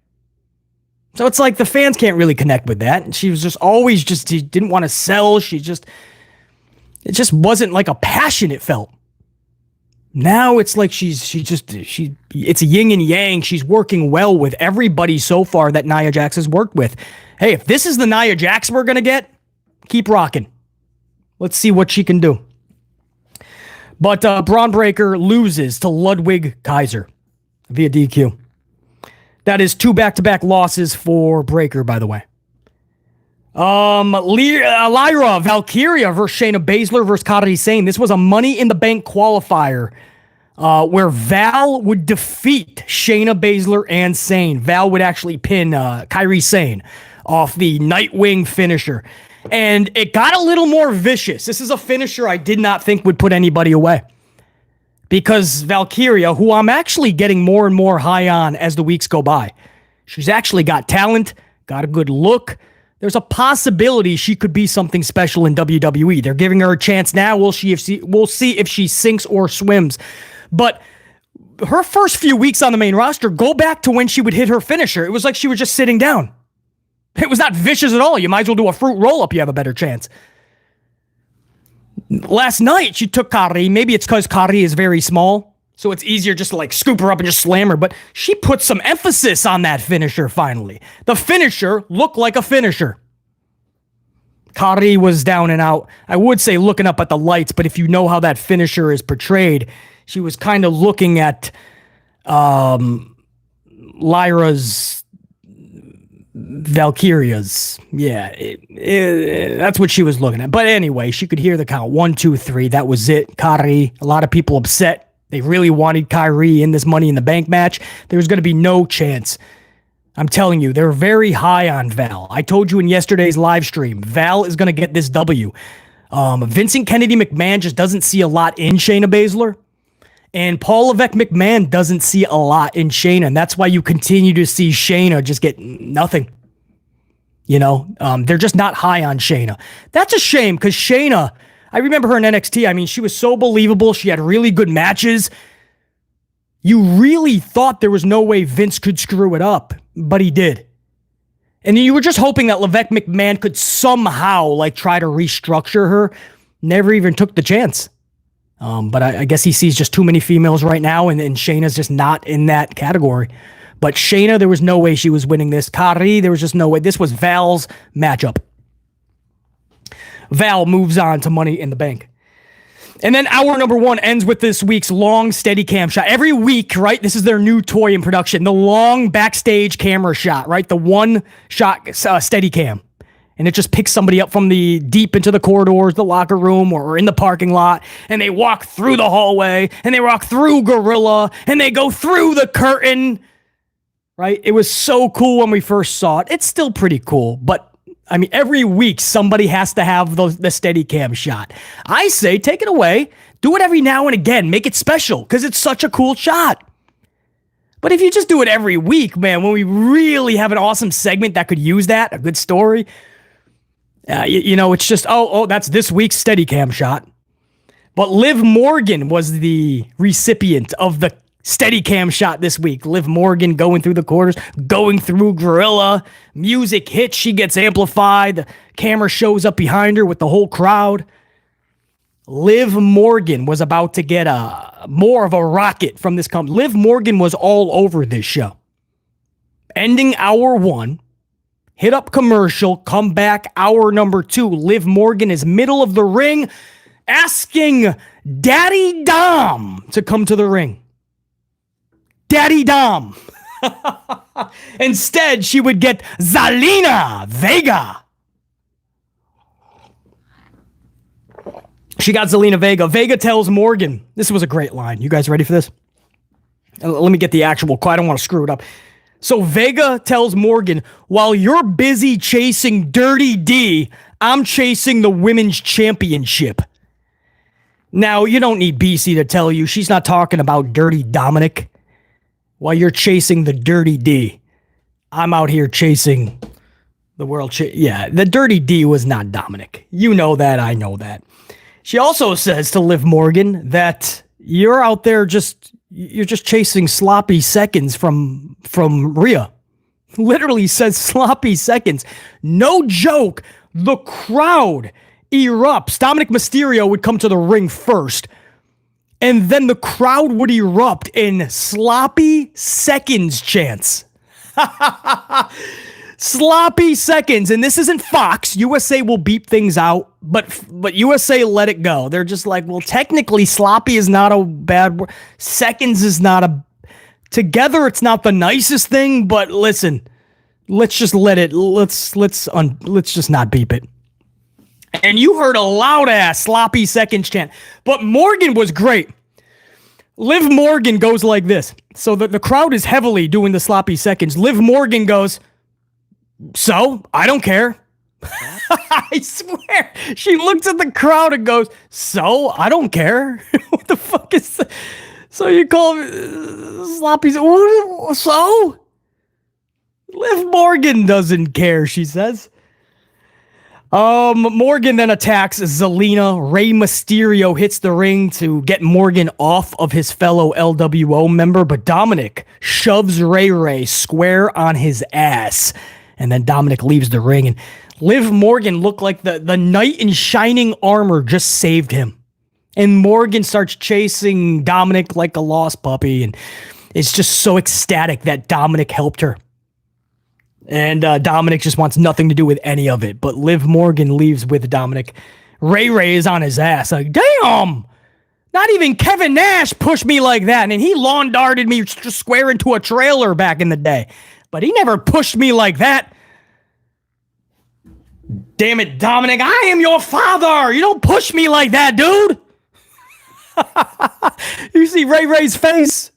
[SPEAKER 1] So it's like the fans can't really connect with that. And she was just always she didn't want to sell. It just wasn't like a passion it felt. Now it's like it's a yin and yang. She's working well with everybody so far that Nia Jax has worked with. Hey, if this is the Nia Jax we're going to get, keep rocking. Let's see what she can do. But Braun Breaker loses to Ludwig Keiser via DQ. That is 2 back-to-back losses for Breaker, by the way. Lyra, Valkyria versus Shayna Baszler versus Kairi Sane. This was a Money in the Bank qualifier where Val would defeat Shayna Baszler and Sane. Val would actually pin Kairi Sane off the Nightwing finisher. And it got a little more vicious. This is a finisher I did not think would put anybody away. Because Valkyria, who I'm actually getting more and more high on as the weeks go by, she's actually got talent, got a good look. There's a possibility she could be something special in WWE. They're giving her a chance now. We'll see if she sinks or swims. But her first few weeks on the main roster, go back to when she would hit her finisher. It was like she was just sitting down. It was not vicious at all. You might as well do a fruit roll-up. You have a better chance. Last night, she took Kairi. Maybe it's because Kairi is very small, so it's easier just to like scoop her up and just slam her. But she put some emphasis on that finisher finally. The finisher looked like a finisher. Kairi was down and out. I would say looking up at the lights, but if you know how that finisher is portrayed, she was kind of looking at Lyra's Valkyria's. Yeah, that's what she was looking at. But anyway, she could hear the count. 1, 2, 3. That was it. Kairi. A lot of people upset. They really wanted Kairi in this Money in the Bank match. There was going to be no chance. I'm telling you, they're very high on Val. I told you in yesterday's live stream, Val is going to get this W. Vincent Kennedy McMahon just doesn't see a lot in Shayna Baszler. And Paul Levesque McMahon doesn't see a lot in Shayna, and that's why you continue to see Shayna just get nothing. You know, they're just not high on Shayna. That's a shame, because Shayna, I remember her in NXT. I mean, she was so believable. She had really good matches. You really thought there was no way Vince could screw it up, but he did. And you were just hoping that Levesque McMahon could somehow, like, try to restructure her. Never even took the chance. But I guess he sees just too many females right now, and Shayna's just not in that category. But Shayna, there was no way she was winning this. Kairi, there was just no way. This was Val's matchup. Val moves on to Money in the Bank. And then hour number 1 ends with this week's long steady cam shot. Every week, right, this is their new toy in production. The long backstage camera shot, right? The one shot steady cam. And it just picks somebody up from the deep into the corridors, the locker room, or in the parking lot. And they walk through the hallway, and they walk through Gorilla, and they go through the curtain. Right? It was so cool when we first saw it. It's still pretty cool, but I mean, every week somebody has to have the steady cam shot. I say take it away. Do it every now and again. Make it special, because it's such a cool shot. But if you just do it every week, man, when we really have an awesome segment that could use that, a good story, you know, it's just, that's this week's Steadicam shot. But Liv Morgan was the recipient of the Steadicam shot this week. Liv Morgan going through the quarters, going through Gorilla. Music hits, she gets amplified. The camera shows up behind her with the whole crowd. Liv Morgan was about to get more of a rocket from this company. Liv Morgan was all over this show. Ending hour 1. Hit up commercial, come back hour number 2. Liv Morgan is middle of the ring, asking Daddy Dom to come to the ring. Daddy Dom. Instead, she would get Zelina Vega. She got Zelina Vega. Vega tells Morgan, this was a great line. You guys ready for this? Let me get the actual quote. I don't want to screw it up. So Vega tells Morgan, while you're busy chasing Dirty D, I'm chasing the women's championship. Now, you don't need BC to tell you she's not talking about Dirty Dominic. While you're chasing the Dirty D, I'm out here chasing the world. Yeah, the Dirty D was not Dominic. You know that. I know that. She also says to Liv Morgan that you're out there you're just chasing sloppy seconds from Rhea. Literally says sloppy seconds. No joke. The crowd erupts. Dominic Mysterio would come to the ring first, and then the crowd would erupt in sloppy seconds chants. Sloppy seconds. And this isn't Fox. USA will beep things out, but USA let it go. They're just like, well, technically sloppy is not a bad word. Seconds is not together it's not the nicest thing, but listen, let's just let it, let's just not beep it. And you heard a loud ass sloppy seconds chant, but Morgan was great. Liv Morgan goes like this. So the crowd is heavily doing the sloppy seconds. Liv Morgan goes, so, I don't care. I swear. She looks at the crowd and goes, so? I don't care. What the fuck is that? So you call me sloppy? So? Liv Morgan doesn't care, she says. Morgan then attacks Zelina. Rey Mysterio hits the ring to get Morgan off of his fellow LWO member, but Dominic shoves Ray square on his ass. And then Dominic leaves the ring, and Liv Morgan looked like the knight in shining armor just saved him. And Morgan starts chasing Dominic like a lost puppy, and is just so ecstatic that Dominic helped her. And Dominic just wants nothing to do with any of it. But Liv Morgan leaves with Dominic. Ray is on his ass. Like, damn! Not even Kevin Nash pushed me like that. And he lawn darted me just square into a trailer back in the day. But he never pushed me like that. Damn it, Dominic. I am your father. You don't push me like that, dude. You see Ray's face?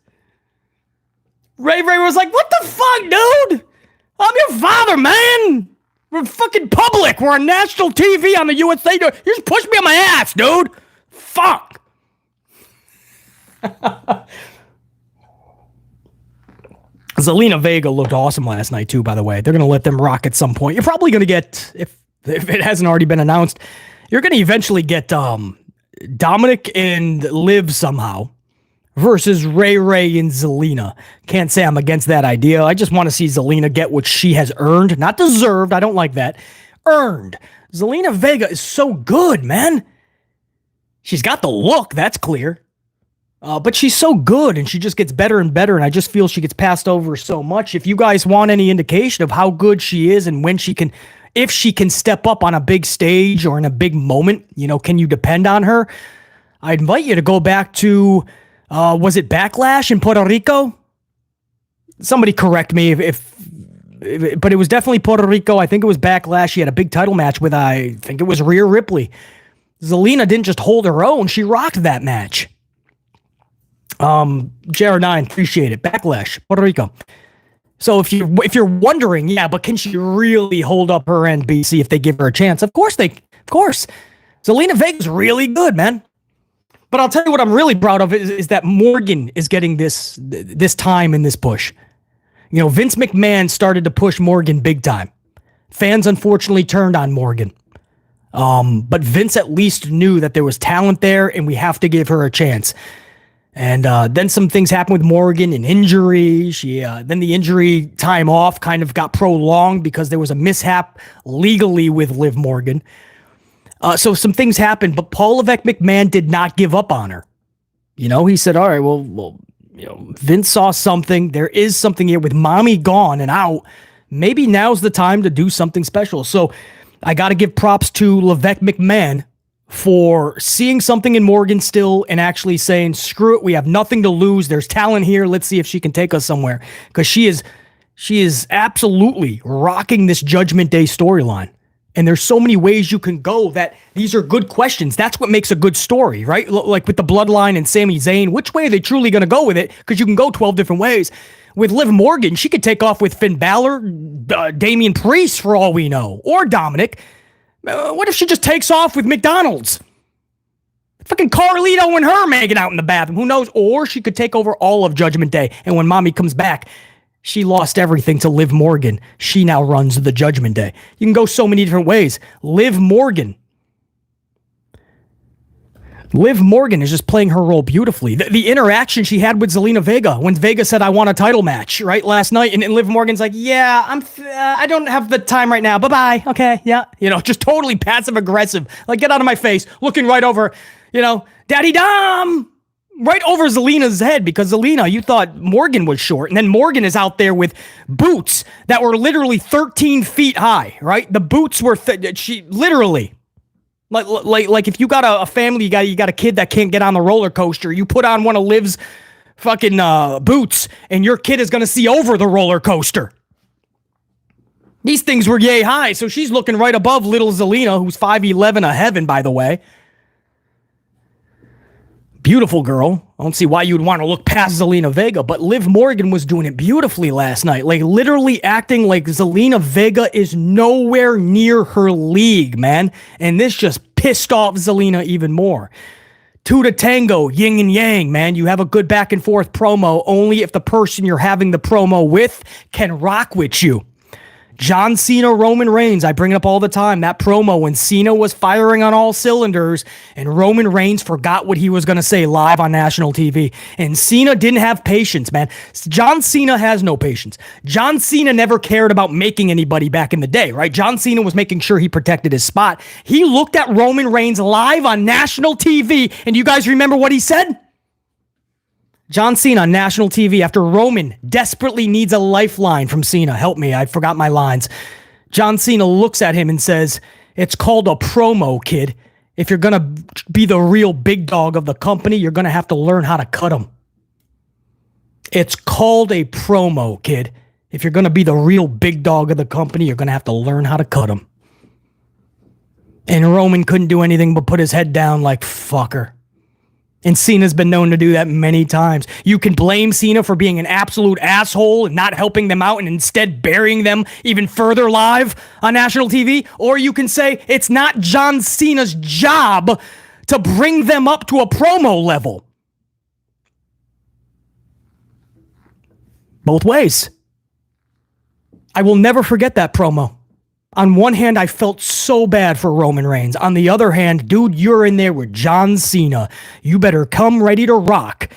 [SPEAKER 1] Ray was like, what the fuck, dude? I'm your father, man. We're fucking public. We're on national TV on the USA. You just push me on my ass, dude. Fuck. Zelina Vega looked awesome last night, too, by the way. They're going to let them rock at some point. You're probably going to get, if it hasn't already been announced, you're going to eventually get Dominic and Liv somehow versus Ray and Zelina. Can't say I'm against that idea. I just want to see Zelina get what she has earned. Not deserved. I don't like that. Earned. Zelina Vega is so good, man. She's got the look. That's clear. But she's so good, and she just gets better and better, and I just feel she gets passed over so much. If you guys want any indication of how good she is and when she can, if she can step up on a big stage or in a big moment, can you depend on her? I invite you to go back to... was it Backlash in Puerto Rico? Somebody correct me but it was definitely Puerto Rico. I think it was Backlash. She had a big title match with, I think it was Rhea Ripley. Zelina didn't just hold her own. She rocked that match. JR9, appreciate it. Backlash, Puerto Rico. So if you're wondering, yeah, but can she really hold up her end, BC, if they give her a chance? Of course. Zelina Vega's really good, man. But I'll tell you what I'm really proud of is that Morgan is getting this time in this push. Vince McMahon started to push Morgan big time. Fans unfortunately turned on Morgan. But Vince at least knew that there was talent there and we have to give her a chance. And then some things happened with Morgan, an injury. Then the injury time off kind of got prolonged because there was a mishap legally with Liv Morgan. So some things happened, but Paul Levesque McMahon did not give up on her. He said, all right, well, Vince saw something. There is something here with mommy gone and out. Maybe now's the time to do something special. So I got to give props to Levesque McMahon for seeing something in Morgan still and actually saying, screw it, we have nothing to lose. There's talent here. Let's see if she can take us somewhere. Because she is absolutely rocking this Judgment Day storyline. And there's so many ways you can go that these are good questions. That's what makes a good story, right? Like with the Bloodline and Sami Zayn, which way are they truly going to go with it? Because you can go 12 different ways. With Liv Morgan, she could take off with Finn Balor, Damien Priest for all we know, or Dominic. What if she just takes off with McDonald's? Fucking Carlito and her making out in the bathroom. Who knows? Or she could take over all of Judgment Day. And when mommy comes back, she lost everything to Liv Morgan. She now runs the Judgment Day. You can go so many different ways. Liv Morgan is just playing her role beautifully. The interaction she had with Zelina Vega when Vega said, I want a title match, right, last night. And Liv Morgan's like, yeah, I don't have the time right now. Bye-bye. Okay, yeah. Just totally passive-aggressive. Like, get out of my face. Looking right over, Daddy Dom. Right over Zelina's head, because Zelina, you thought Morgan was short, and then Morgan is out there with boots that were literally 13 feet high, right? The boots were, she literally, like if you got a family, you got a kid that can't get on the roller coaster, you put on one of Liv's fucking boots, and your kid is going to see over the roller coaster. These things were yay high, so she's looking right above little Zelina, who's 5'11", a heaven, by the way. Beautiful girl. I don't see why you'd want to look past Zelina Vega, but Liv Morgan was doing it beautifully last night. Like, literally acting like Zelina Vega is nowhere near her league, man. And this just pissed off Zelina even more. Two to tango, yin and yang, man. You have a good back and forth promo only if the person you're having the promo with can rock with you. John Cena, Roman Reigns, I bring it up all the time. That promo when Cena was firing on all cylinders and Roman Reigns forgot what he was going to say live on national TV. And Cena didn't have patience, man. John Cena has no patience. John Cena never cared about making anybody back in the day, right? John Cena was making sure he protected his spot. He looked at Roman Reigns live on national TV, and you guys remember what he said? John Cena on national TV after Roman desperately needs a lifeline from Cena. Help me, I forgot my lines. John Cena looks at him and says, "It's called a promo, kid. If you're going to be the real big dog of the company, you're going to have to learn how to cut him." It's called a promo, kid. If you're going to be the real big dog of the company, you're going to have to learn how to cut him. And Roman couldn't do anything but put his head down like, fucker. And Cena's been known to do that many times. You can blame Cena for being an absolute asshole and not helping them out and instead burying them even further live on national TV. Or you can say it's not John Cena's job to bring them up to a promo level. Both ways. I will never forget that promo. On one hand, I felt so bad for Roman Reigns. On the other hand, dude, you're in there with John Cena. You better come ready to rock,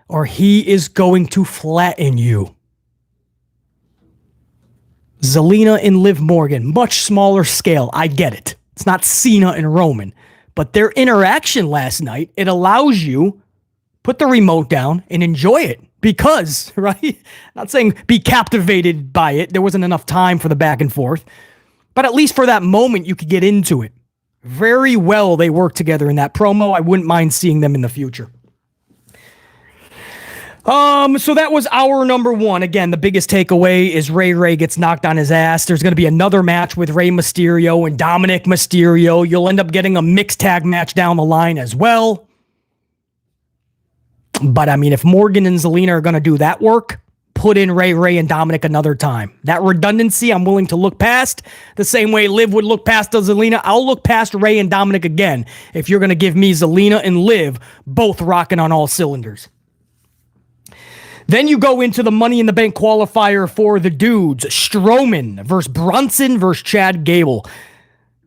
[SPEAKER 1] or he is going to flatten you. Zelina and Liv Morgan, much smaller scale. I get it. It's not Cena and Roman. But their interaction last night, it allows you put the remote down and enjoy it. Because, right? Not saying be captivated by it. There wasn't enough time for the back and forth. But at least for that moment, you could get into it. Very well, they worked together in that promo. I wouldn't mind seeing them in the future. So that was our number one. Again, the biggest takeaway is Ray gets knocked on his ass. There's going to be another match with Rey Mysterio and Dominic Mysterio. You'll end up getting a mixed tag match down the line as well. But, I mean, if Morgan and Zelina are going to do that work, put in Ray and Dominic another time. That redundancy, I'm willing to look past. The same way Liv would look past Zelina, I'll look past Ray and Dominic again if you're going to give me Zelina and Liv both rocking on all cylinders. Then you go into the Money in the Bank qualifier for the dudes. Strowman versus Bronson versus Chad Gable.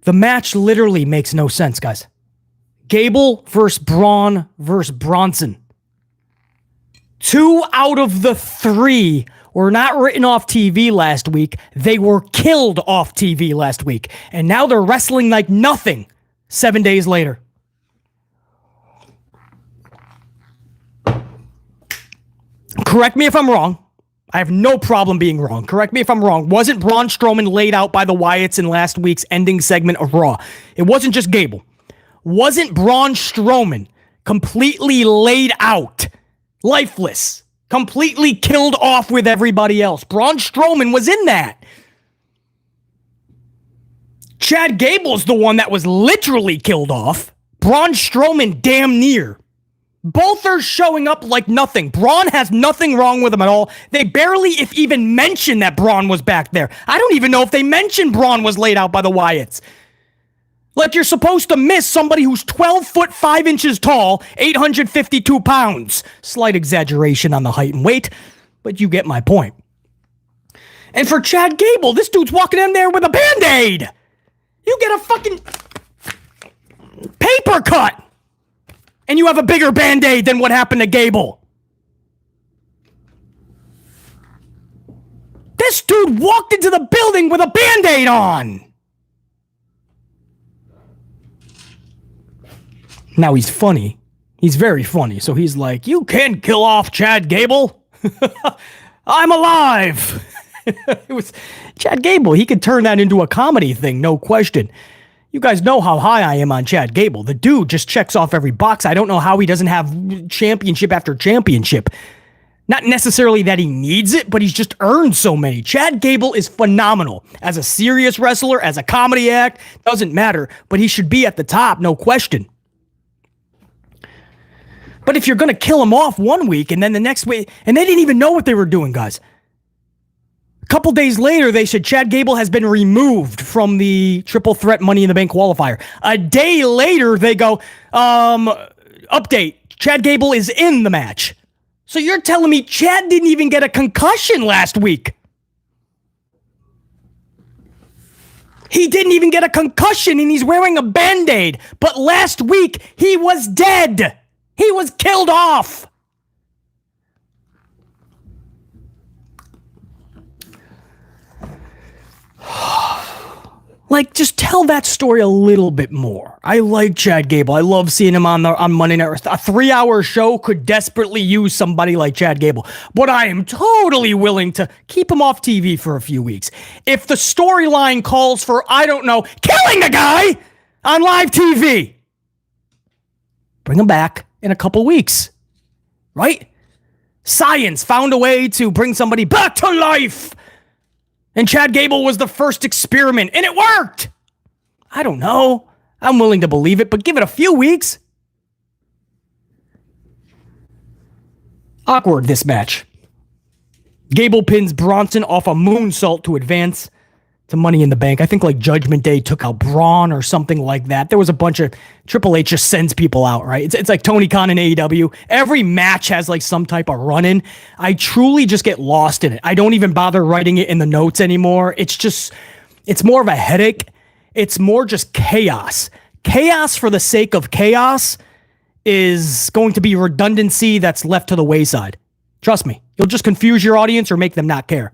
[SPEAKER 1] The match literally makes no sense, guys. Gable versus Braun versus Bronson. 2 out of the 3 were not written off TV last week. They were killed off TV last week. And now they're wrestling like nothing 7 days later. Correct me if I'm wrong. I have no problem being wrong. Correct me if I'm wrong. Wasn't Braun Strowman laid out by the Wyatts in last week's ending segment of Raw? It wasn't just Gable. Wasn't Braun Strowman completely laid out? Lifeless. Completely killed off with everybody else. Braun Strowman was in that. Chad Gable's the one that was literally killed off. Braun Strowman damn near. Both are showing up like nothing. Braun has nothing wrong with him at all. They barely, if even, mention that Braun was back there. I don't even know if they mentioned Braun was laid out by the Wyatts. Like you're supposed to miss somebody who's 12 foot 5 inches tall, 852 pounds. Slight exaggeration on the height and weight, but you get my point. And for Chad Gable, this dude's walking in there with a Band-Aid. You get a fucking paper cut, and you have a bigger Band-Aid than what happened to Gable. This dude walked into the building with a Band-Aid on. Now he's funny. He's very funny. So he's like, you can't kill off Chad Gable. I'm alive. It was Chad Gable. He could turn that into a comedy thing, no question. You guys know how high I am on Chad Gable. The dude just checks off every box. I don't know how he doesn't have championship after championship. Not necessarily that he needs it, but he's just earned so many. Chad Gable is phenomenal. As a serious wrestler, as a comedy act, doesn't matter. But he should be at the top, no question. But if you're going to kill him off one week and then the next week, and they didn't even know what they were doing, guys. A couple days later, they said Chad Gable has been removed from the triple threat Money in the Bank qualifier. A day later, they go, update, Chad Gable is in the match. So you're telling me Chad didn't even get a concussion last week? He didn't even get a concussion and he's wearing a Band-Aid. But last week, he was dead. He was killed off. Like, just tell that story a little bit more. I like Chad Gable. I love seeing him on Monday Night Raw. A 3-hour show could desperately use somebody like Chad Gable. But I am totally willing to keep him off TV for a few weeks. If the storyline calls for, I don't know, killing a guy on live TV, bring him back in a couple weeks. Right? Science found a way to bring somebody back to life. And Chad Gable was the first experiment, and it worked! I don't know. I'm willing to believe it, but give it a few weeks. Awkward, this match. Gable pins Bronson off a moonsault to advance to Money in the Bank. I think like Judgment Day took out Braun or something like that. There was a bunch of... Triple H just sends people out, right? It's like Tony Khan in AEW. Every match has like some type of run-in. I truly just get lost in it. I don't even bother writing it in the notes anymore. It's more of a headache. It's more just chaos. Chaos for the sake of chaos is going to be redundancy that's left to the wayside. Trust me. You'll just confuse your audience or make them not care.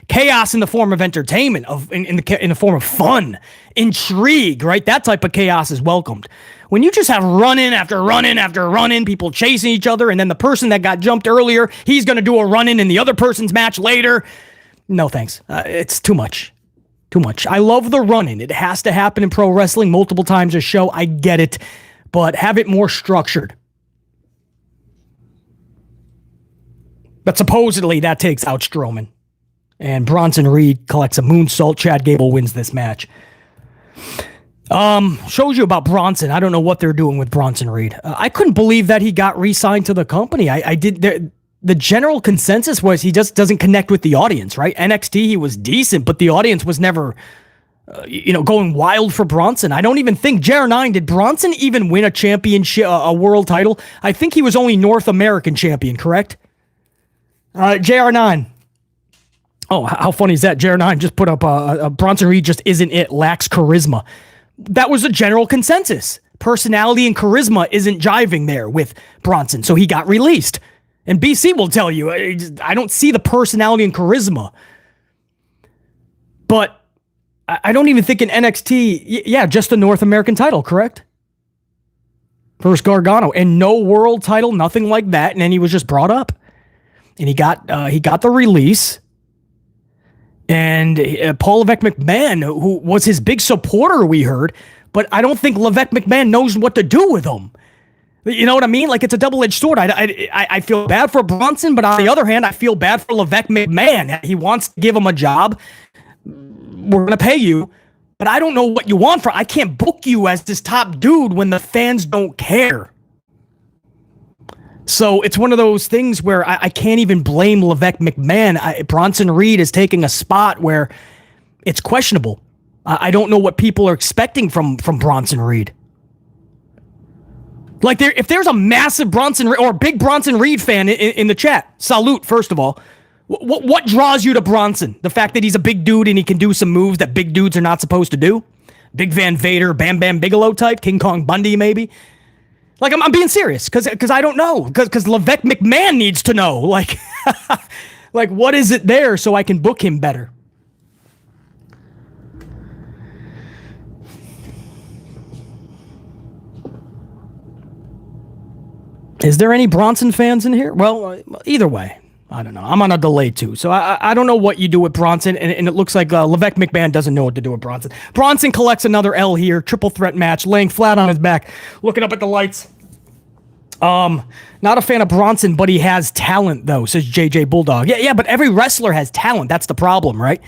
[SPEAKER 1] Chaos in the form of entertainment, in the form of fun, intrigue, right? That type of chaos is welcomed. When you just have run-in after run-in after run-in, people chasing each other, and then the person that got jumped earlier, he's going to do a run-in in the other person's match later. No thanks. It's too much. Too much. I love the run-in. It has to happen in pro wrestling multiple times a show. I get it. But have it more structured. But supposedly that takes out Strowman. And Bronson Reed collects a moonsault. Chad Gable wins this match. Shows you about Bronson. I don't know what they're doing with Bronson Reed. I couldn't believe that he got re-signed to the company. The general consensus was he just doesn't connect with the audience, right? NXT, he was decent, but the audience was never, going wild for Bronson. I don't even think JR9, did Bronson even win a championship, a world title? I think he was only North American champion, correct? JR9. Oh, how funny is that? JR9 just put up Bronson Reed just isn't it, lacks charisma. That was a general consensus. Personality and charisma isn't jiving there with Bronson, so he got released. And BC will tell you, I don't see the personality and charisma. But I don't even think in NXT, just the North American title, correct? First Gargano, and no world title, nothing like that, and then he was just brought up. And he got the release. And Paul Levesque McMahon, who was his big supporter, we heard, but I don't think Levesque McMahon knows what to do with him. You know what I mean? Like, it's a double-edged sword. I feel bad for Bronson, but on the other hand, I feel bad for Levesque McMahon. He wants to give him a job. We're going to pay you, but I don't know what you want for. I can't book you as this top dude when the fans don't care. So it's one of those things where I can't even blame Levesque McMahon. Bronson Reed is taking a spot where it's questionable. I don't know what people are expecting from Bronson Reed. Like, if there's a massive Bronson or big Bronson Reed fan in the chat, salute, first of all. What draws you to Bronson? The fact that he's a big dude and he can do some moves that big dudes are not supposed to do? Big Van Vader, Bam Bam Bigelow type, King Kong Bundy maybe? Like, I'm being serious, because I don't know. Because Levesque McMahon needs to know. Like, like, what is it there so I can book him better? Is there any Bronson fans in here? Well, either way. I don't know. I'm on a delay, too. So I don't know what you do with Bronson, and it looks like Levesque McMahon doesn't know what to do with Bronson. Bronson collects another L here. Triple threat match, laying flat on his back, looking up at the lights. Not a fan of Bronson, but he has talent, though, says JJ Bulldog. Yeah, but every wrestler has talent. That's the problem, right?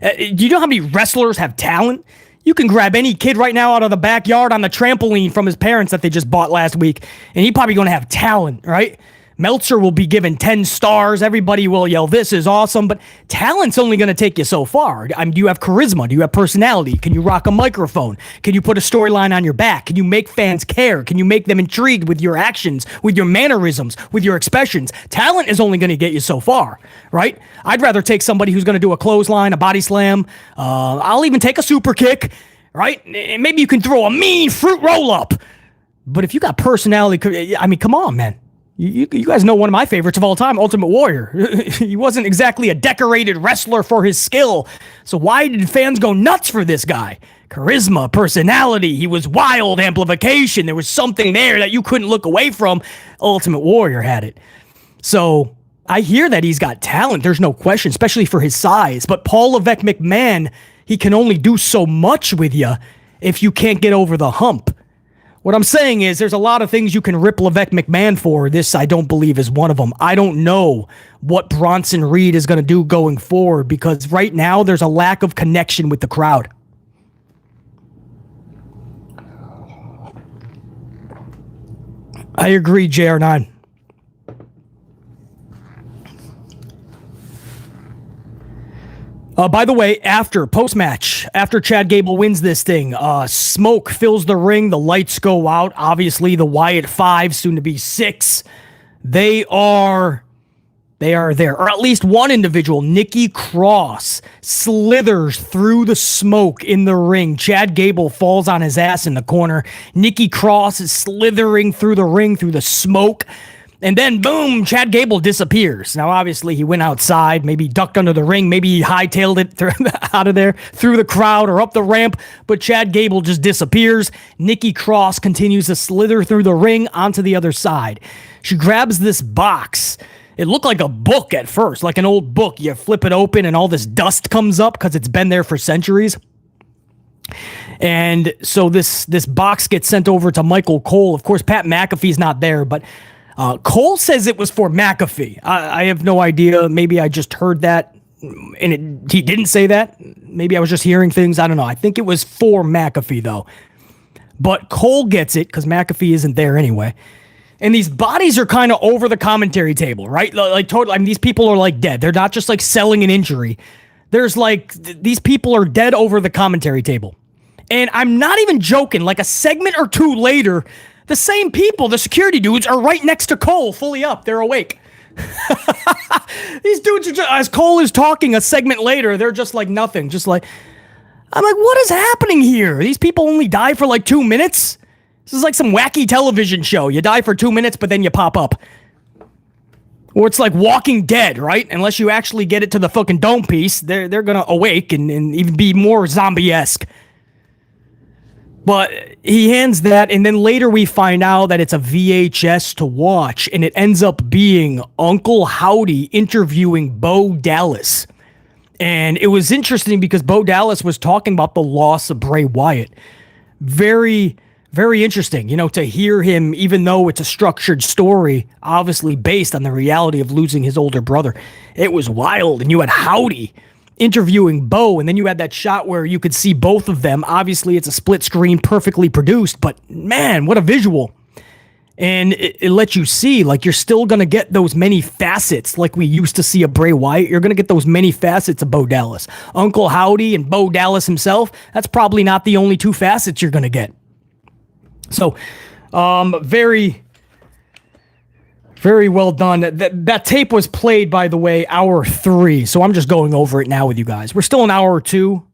[SPEAKER 1] Do you know how many wrestlers have talent? You can grab any kid right now out of the backyard on the trampoline from his parents that they just bought last week, and he's probably going to have talent, right? Meltzer will be given 10 stars. Everybody will yell, this is awesome, but talent's only going to take you so far. I mean, do you have charisma? Do you have personality? Can you rock a microphone? Can you put a storyline on your back? Can you make fans care? Can you make them intrigued with your actions, with your mannerisms, with your expressions? Talent is only going to get you so far, right? I'd rather take somebody who's going to do a clothesline, a body slam. I'll even take a super kick, right? And maybe you can throw a mean fruit roll up. But if you got personality, I mean, come on, man. You guys know one of my favorites of all time, Ultimate Warrior. He wasn't exactly a decorated wrestler for his skill. So why did fans go nuts for this guy? Charisma, personality, he was wild, amplification. There was something there that you couldn't look away from. Ultimate Warrior had it. So I hear that he's got talent. There's no question, especially for his size. But Paul Levesque McMahon, he can only do so much with you if you can't get over the hump. What I'm saying is there's a lot of things you can rip Levesque McMahon for. This, I don't believe, is one of them. I don't know what Bronson Reed is going to do going forward because right now there's a lack of connection with the crowd. I agree, JR9. By the way, post-match, after Chad Gable wins this thing, smoke fills the ring, the lights go out. Obviously, the Wyatt 5, soon to be 6, they are there. Or at least one individual, Nikki Kross, slithers through the smoke in the ring. Chad Gable falls on his ass in the corner. Nikki Kross is slithering through the ring, through the smoke. And then, boom, Chad Gable disappears. Now, obviously, he went outside, maybe ducked under the ring, maybe he hightailed it out of there, through the crowd or up the ramp, but Chad Gable just disappears. Nikki Kross continues to slither through the ring onto the other side. She grabs this box. It looked like a book at first, like an old book. You flip it open and all this dust comes up because it's been there for centuries. And so this box gets sent over to Michael Cole. Of course, Pat McAfee's not there, but Cole says it was for McAfee. I have no idea. Maybe I just heard that and he didn't say that. Maybe I was just hearing things. I don't know. I think it was for McAfee, though. But Cole gets it because McAfee isn't there anyway. And these bodies are kind of over the commentary table, right? Like totally. I mean, these people are like dead. They're not just like selling an injury. There's like these people are dead over the commentary table. And I'm not even joking. Like a segment or two later, the same people, the security dudes, are right next to Cole, fully up. They're awake. These dudes are just, as Cole is talking a segment later, they're just like nothing. Just like, I'm like, what is happening here? These people only die for like 2 minutes? This is like some wacky television show. You die for 2 minutes, but then you pop up. Or it's like Walking Dead, right? Unless you actually get it to the fucking dome piece, they're gonna awake and even be more zombie-esque. But he hands that, and then later we find out that it's a VHS to watch, and it ends up being Uncle Howdy interviewing Bo Dallas. And it was interesting because Bo Dallas was talking about the loss of Bray Wyatt. Very, very interesting, to hear him, even though it's a structured story, obviously based on the reality of losing his older brother. It was wild, and you had Howdy interviewing Bo, and then you had that shot where you could see both of them. Obviously, it's a split screen, perfectly produced, but man, what a visual. And it lets you see, like, you're still going to get those many facets like we used to see of Bray Wyatt. You're going to get those many facets of Bo Dallas. Uncle Howdy and Bo Dallas himself, that's probably not the only two facets you're going to get. So, very, very well done. That tape was played, by the way, hour 3. So I'm just going over it now with you guys. We're still in hour 2.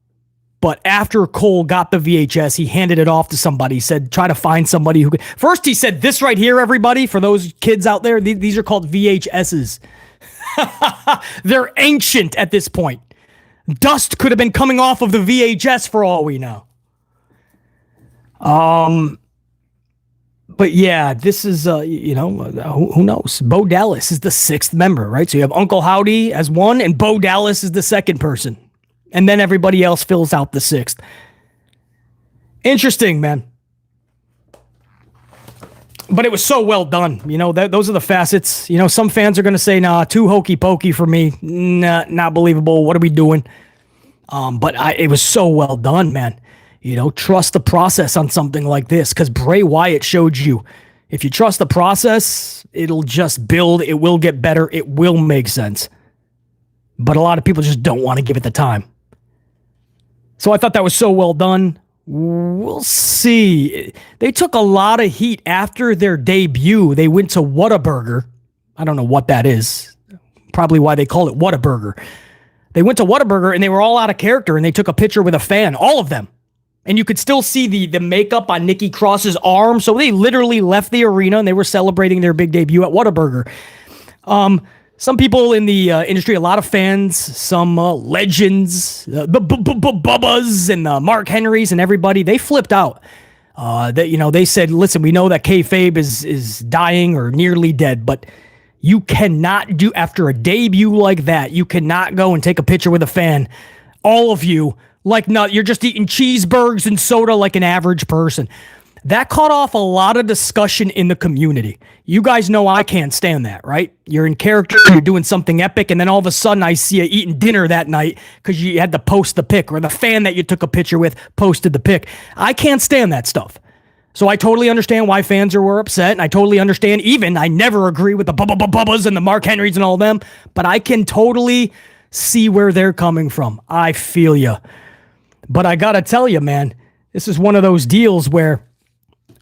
[SPEAKER 1] But after Cole got the VHS, he handed it off to somebody. He said, try to find somebody who could. First, he said, this right here, everybody, for those kids out there, these are called VHSs. They're ancient at this point. Dust could have been coming off of the VHS for all we know. But yeah, this is, who knows? Bo Dallas is the 6th member, right? So you have Uncle Howdy as one, and Bo Dallas is the 2nd person. And then everybody else fills out the 6th. Interesting, man. But it was so well done. Those are the facets. Some fans are going to say, nah, too hokey pokey for me. Nah, not believable. What are we doing? But it was so well done, man. trust the process on something like this, because Bray Wyatt showed you, if you trust the process, it'll just build, it will get better, it will make sense. But a lot of people just don't want to give it the time. So I thought that was so well done. We'll see. They took a lot of heat after their debut. They went to Whataburger. I don't know what that is. Probably why they call it Whataburger. They went to Whataburger and they were all out of character, and they took a picture with a fan, all of them. And you could still see the makeup on Nikki Cross's arm. So they literally left the arena and they were celebrating their big debut at Whataburger. Some people in the industry, a lot of fans, some legends, the Bubbas and the Mark Henrys and everybody, they flipped out. They said, listen, we know that kayfabe is dying or nearly dead, but you cannot do, after a debut like that, you cannot go and take a picture with a fan, all of you, you're just eating cheeseburgers and soda like an average person. That caught off a lot of discussion in the community. You guys know I can't stand that, right? You're in character, you're doing something epic, and then all of a sudden I see you eating dinner that night because you had to post the pic, or the fan that you took a picture with posted the pic. I can't stand that stuff. So I totally understand why fans were upset, and I totally understand, I never agree with the Bubbas and the Mark Henrys and all of them, but I can totally see where they're coming from. I feel you. But I gotta tell you, man, this is one of those deals where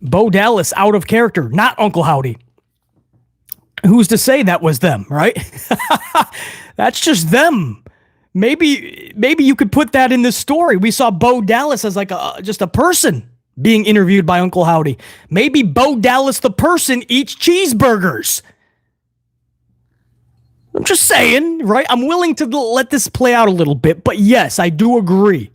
[SPEAKER 1] Bo Dallas out of character, not Uncle Howdy. Who's to say that was them, right? That's just them. Maybe you could put that in this story. We saw Bo Dallas as just a person being interviewed by Uncle Howdy. Maybe Bo Dallas the person eats cheeseburgers. I'm just saying, right? I'm willing to let this play out a little bit, but yes, I do agree.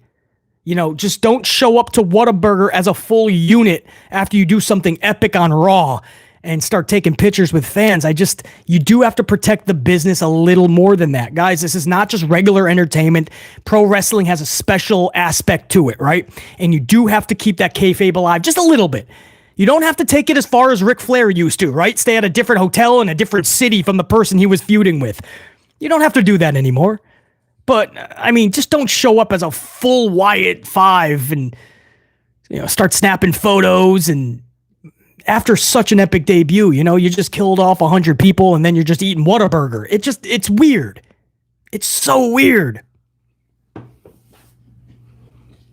[SPEAKER 1] Just don't show up to Whataburger as a full unit after you do something epic on Raw and start taking pictures with fans. You do have to protect the business a little more than that. Guys, this is not just regular entertainment. Pro wrestling has a special aspect to it, right? And you do have to keep that kayfabe alive just a little bit. You don't have to take it as far as Ric Flair used to, right? Stay at a different hotel in a different city from the person he was feuding with. You don't have to do that anymore. But, just don't show up as a full Wyatt 5 and, start snapping photos. And after such an epic debut, you just killed off 100 people and then you're just eating Whataburger. It's weird. It's so weird.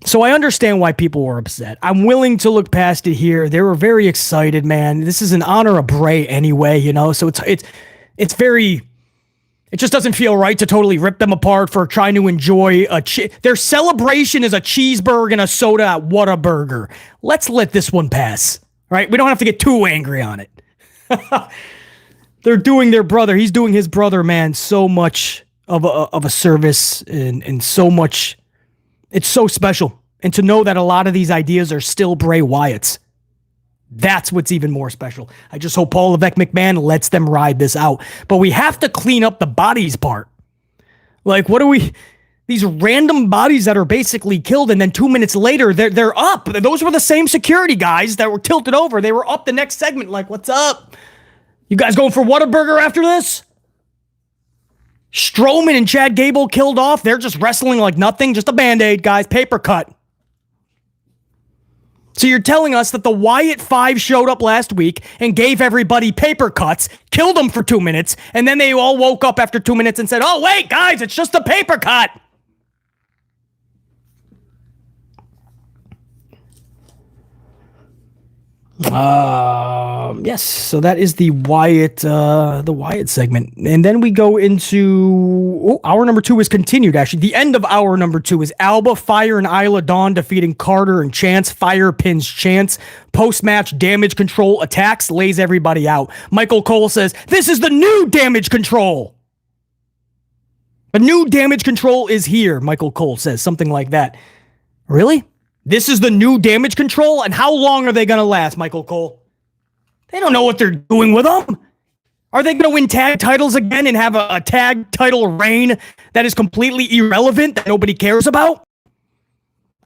[SPEAKER 1] So I understand why people were upset. I'm willing to look past it here. They were very excited, man. This is in honor of Bray anyway, so it's very... It just doesn't feel right to totally rip them apart for trying to enjoy their celebration is a cheeseburger and a soda at Whataburger. Let's let this one pass, right? We don't have to get too angry on it. They're doing their brother. He's doing his brother, man, so much of a service and so much. It's so special. And to know that a lot of these ideas are still Bray Wyatt's. That's what's even more special. I just hope Paul Levesque McMahon lets them ride this out. But we have to clean up the bodies part. These random bodies that are basically killed, and then 2 minutes later, they're up. Those were the same security guys that were tilted over. They were up the next segment, what's up? You guys going for Whataburger after this? Strowman and Chad Gable killed off. They're just wrestling like nothing. Just a Band-Aid, guys. Paper cut. So you're telling us that the Wyatt 5 showed up last week and gave everybody paper cuts, killed them for 2 minutes, and then they all woke up after 2 minutes and said, oh, wait, guys, it's just a paper cut. Yes, so that is the Wyatt segment. And then we go into hour number 2 is continued, actually. The end of hour number 2 is Alba, Fyre, and Isla Dawn defeating Carter and Chance. Fyre pins Chance. Post-match damage control attacks, lays everybody out. Michael Cole says, this is the new damage control. A new damage control is here, Michael Cole says, something like that. Really? This is the new damage control? And how long are they going to last, Michael Cole? They don't know what they're doing with them. Are they going to win tag titles again and have a tag title reign that is completely irrelevant, that nobody cares about?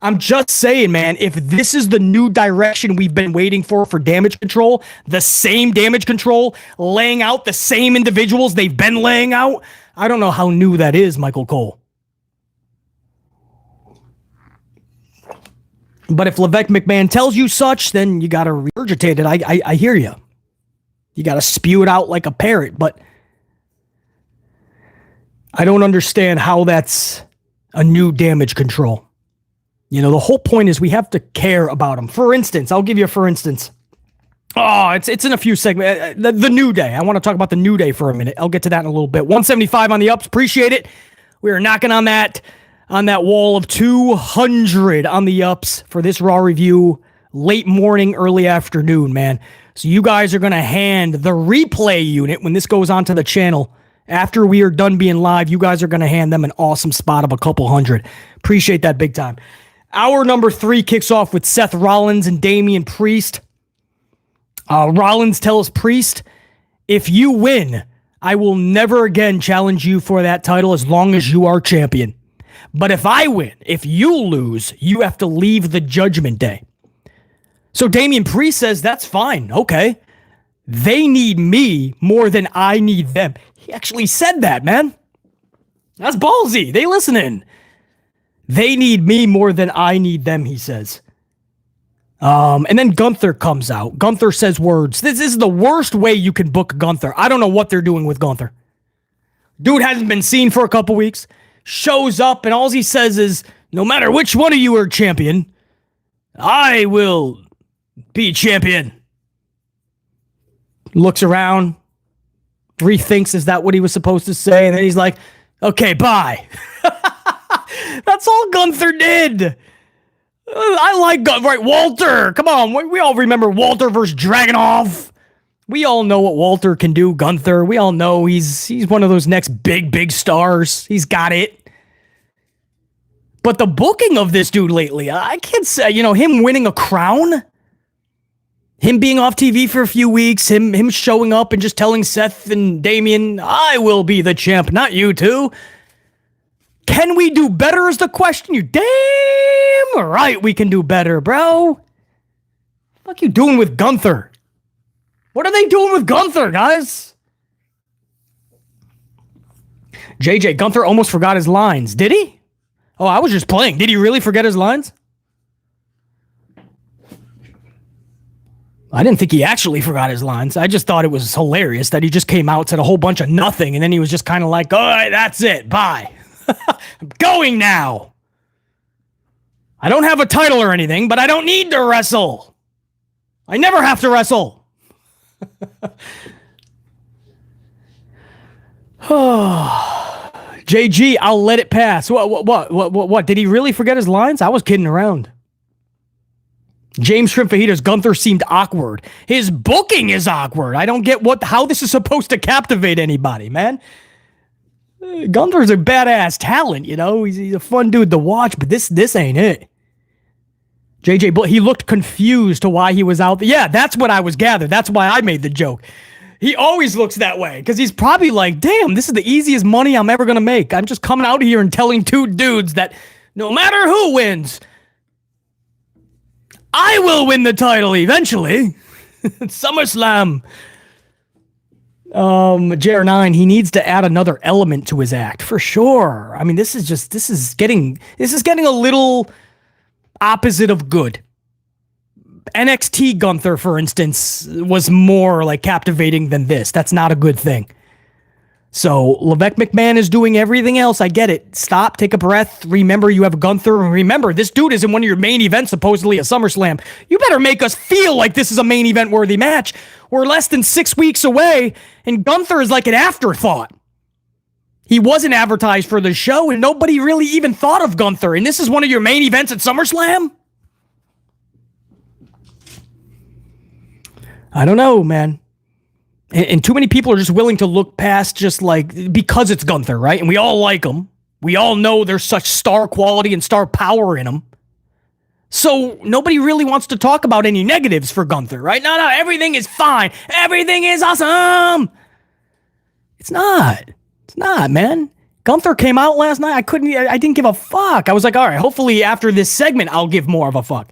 [SPEAKER 1] I'm just saying, man, if this is the new direction we've been waiting for damage control, the same damage control, laying out the same individuals they've been laying out, I don't know how new that is, Michael Cole. But if Levesque McMahon tells you such, then you got to regurgitate it. I hear you. You got to spew it out like a parrot, but I don't understand how that's a new damage control. You know, the whole point is we have to care about them. For instance, I'll give you a for instance. Oh, it's in a few segments. The New Day. I want to talk about the New Day for a minute. I'll get to that in a little bit. 175 on the ups. Appreciate it. We are knocking on that wall of 200 on the ups for this Raw review. Late morning, early afternoon, man. So you guys are going to hand the replay unit when this goes onto the channel. After we are done being live, you guys are going to hand them an awesome spot of a couple hundred. Appreciate that big time. Hour number 3 kicks off with Seth Rollins and Damien Priest. Rollins tells Priest, if you win, I will never again challenge you for that title as long as you are champion. But if I win, if you lose, you have to leave the Judgment Day. So Damien Priest says, that's fine. Okay. They need me more than I need them. He actually said that, man. That's ballsy. They listening. They need me more than I need them, he says. And then Gunther comes out. Gunther says words. This is the worst way you can book Gunther. I don't know what they're doing with Gunther. Dude hasn't been seen for a couple weeks. Shows up and all he says is, no matter which one of you are champion, I will be champion. Looks around, rethinks, is that what he was supposed to say? And then he's like, okay, bye. That's all Gunther did. I like Gunther. Right, Walter. Come on. We all remember Walter versus Dragunov. We all know what Walter can do, Gunther. We all know he's one of those next big stars. He's got it. But the booking of this dude lately, I can't say, him winning a crown, him being off TV for a few weeks, him showing up and just telling Seth and Damien, I will be the champ, not you two. Can we do better is the question. You damn right we can do better, bro. What the fuck you doing with Gunther? What are they doing with Gunther, guys? JJ, Gunther almost forgot his lines. Did he? Oh, I was just playing. Did he really forget his lines? I didn't think he actually forgot his lines. I just thought it was hilarious that he just came out, said a whole bunch of nothing, and then he was just kind of like, all right, that's it. Bye. I'm going now. I don't have a title or anything, but I don't need to wrestle. I never have to wrestle. JG, I'll let it pass. What? Did he really forget his lines? I was kidding around. James Shrimp Fajitas, Gunther seemed awkward. His booking is awkward. I don't get how this is supposed to captivate anybody, man. Gunther's a badass talent, He's a fun dude to watch, but this ain't it. JJ, he looked confused to why he was out there. Yeah, that's what I was gathered. That's why I made the joke. He always looks that way because he's probably like, damn, this is the easiest money I'm ever going to make. I'm just coming out here and telling two dudes that no matter who wins, I will win the title eventually. SummerSlam. JR9, he needs to add another element to his act for sure. I mean, this is getting a little opposite of good. NXT Gunther, for instance, was more like captivating than this. That's not a good thing. So Levesque McMahon is doing everything else. I get it. Stop, take a breath. Remember, you have Gunther. And remember, this dude is in one of your main events, supposedly a SummerSlam. You better make us feel like this is a main event worthy match. We're less than 6 weeks away, and Gunther is like an afterthought. He wasn't advertised for the show, and nobody really even thought of Gunther. And this is one of your main events at SummerSlam? I don't know, man. And too many people are just willing to look past just like, because it's Gunther, right? And we all like him. We all know there's such star quality and star power in him. So nobody really wants to talk about any negatives for Gunther, right? No, everything is fine. Everything is awesome. It's not, man. Gunther came out last night. I didn't give a fuck. I was like, all right, hopefully after this segment, I'll give more of a fuck.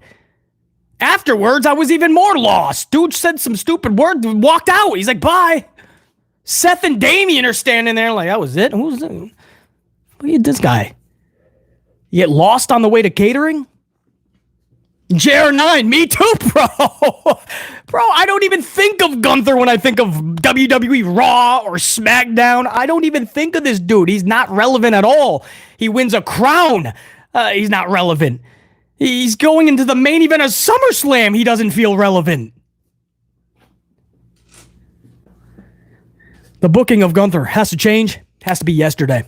[SPEAKER 1] Afterwards, I was even more lost. Dude said some stupid word, walked out. He's like, bye. Seth and Damien are standing there like, that was it? Who's it? Look at this guy. You get lost on the way to catering? JR9, me too, bro. Bro, I don't even think of Gunther when I think of WWE Raw or SmackDown. I don't even think of this dude. He's not relevant at all. He wins a crown. He's not relevant. He's going into the main event of SummerSlam. He doesn't feel relevant. The booking of Gunther has to change. Has to be yesterday.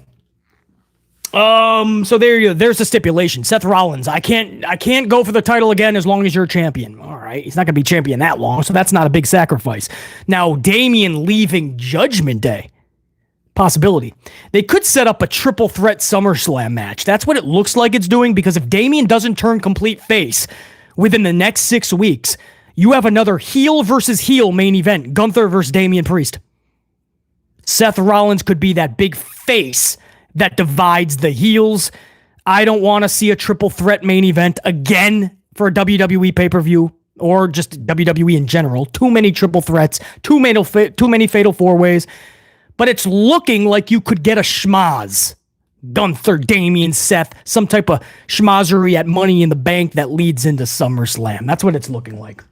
[SPEAKER 1] So there's the stipulation. Seth Rollins, I can't go for the title again as long as you're champion. All right, he's not gonna be champion that long, so that's not a big sacrifice. Now, Damien leaving Judgment Day, possibility. They could set up a triple threat SummerSlam match. That's what it looks like it's doing, because if Damien doesn't turn complete face within the next 6 weeks, you have another heel versus heel main event, Gunther versus Damian Priest. Seth Rollins could be that big face that divides the heels. I don't want to see a triple threat main event again for a WWE pay-per-view or just WWE in general. Too many triple threats, too many fatal four-ways. But it's looking like you could get a schmaz. Gunther, Damien, Seth, some type of schmazzery at Money in the Bank that leads into SummerSlam. That's what it's looking like.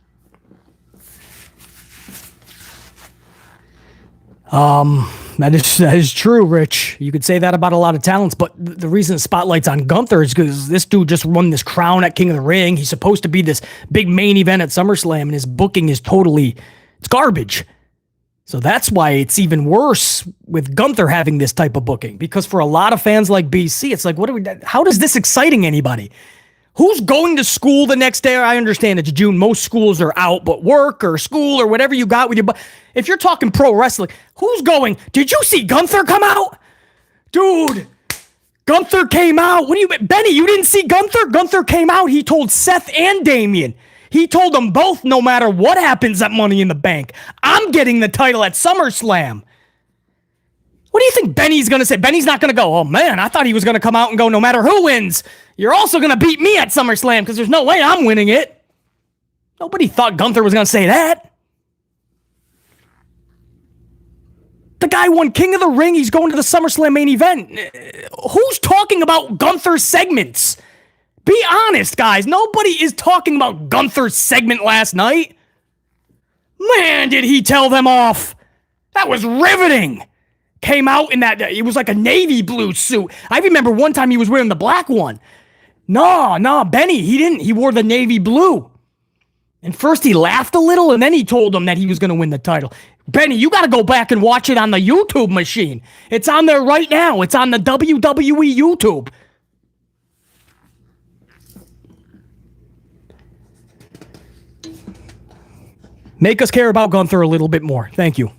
[SPEAKER 1] That is true, Rich. You could say that about a lot of talents, but the reason the spotlight's on Gunther is because this dude just won this crown at King of the Ring. He's supposed to be this big main event at SummerSlam, and his booking is it's garbage. So that's why it's even worse with Gunther having this type of booking, because for a lot of fans like BC, it's like, how is this exciting anybody? Who's going to school the next day? I understand it's June. Most schools are out, but work or school or whatever you got with your... If you're talking pro wrestling, who's going? Did you see Gunther come out? Dude, Gunther came out. What do you... Benny, you didn't see Gunther? Gunther came out. He told Seth and Damien. He told them both, no matter what happens at Money in the Bank, I'm getting the title at SummerSlam. What do you think Benny's going to say? Benny's not going to go, oh man, I thought he was going to come out and go, no matter who wins, you're also going to beat me at SummerSlam because there's no way I'm winning it. Nobody thought Gunther was going to say that. The guy won King of the Ring. He's going to the SummerSlam main event. Who's talking about Gunther's segments? Be honest, guys. Nobody is talking about Gunther's segment last night. Man, did he tell them off. That was riveting. Came out in that, it was like a navy blue suit. I remember one time he was wearing the black one. No, Benny, he didn't. He wore the navy blue. And first he laughed a little, and then he told him that he was going to win the title. Benny, you got to go back and watch it on the YouTube machine. It's on there right now. It's on the WWE YouTube. Make us care about Gunther a little bit more. Thank you.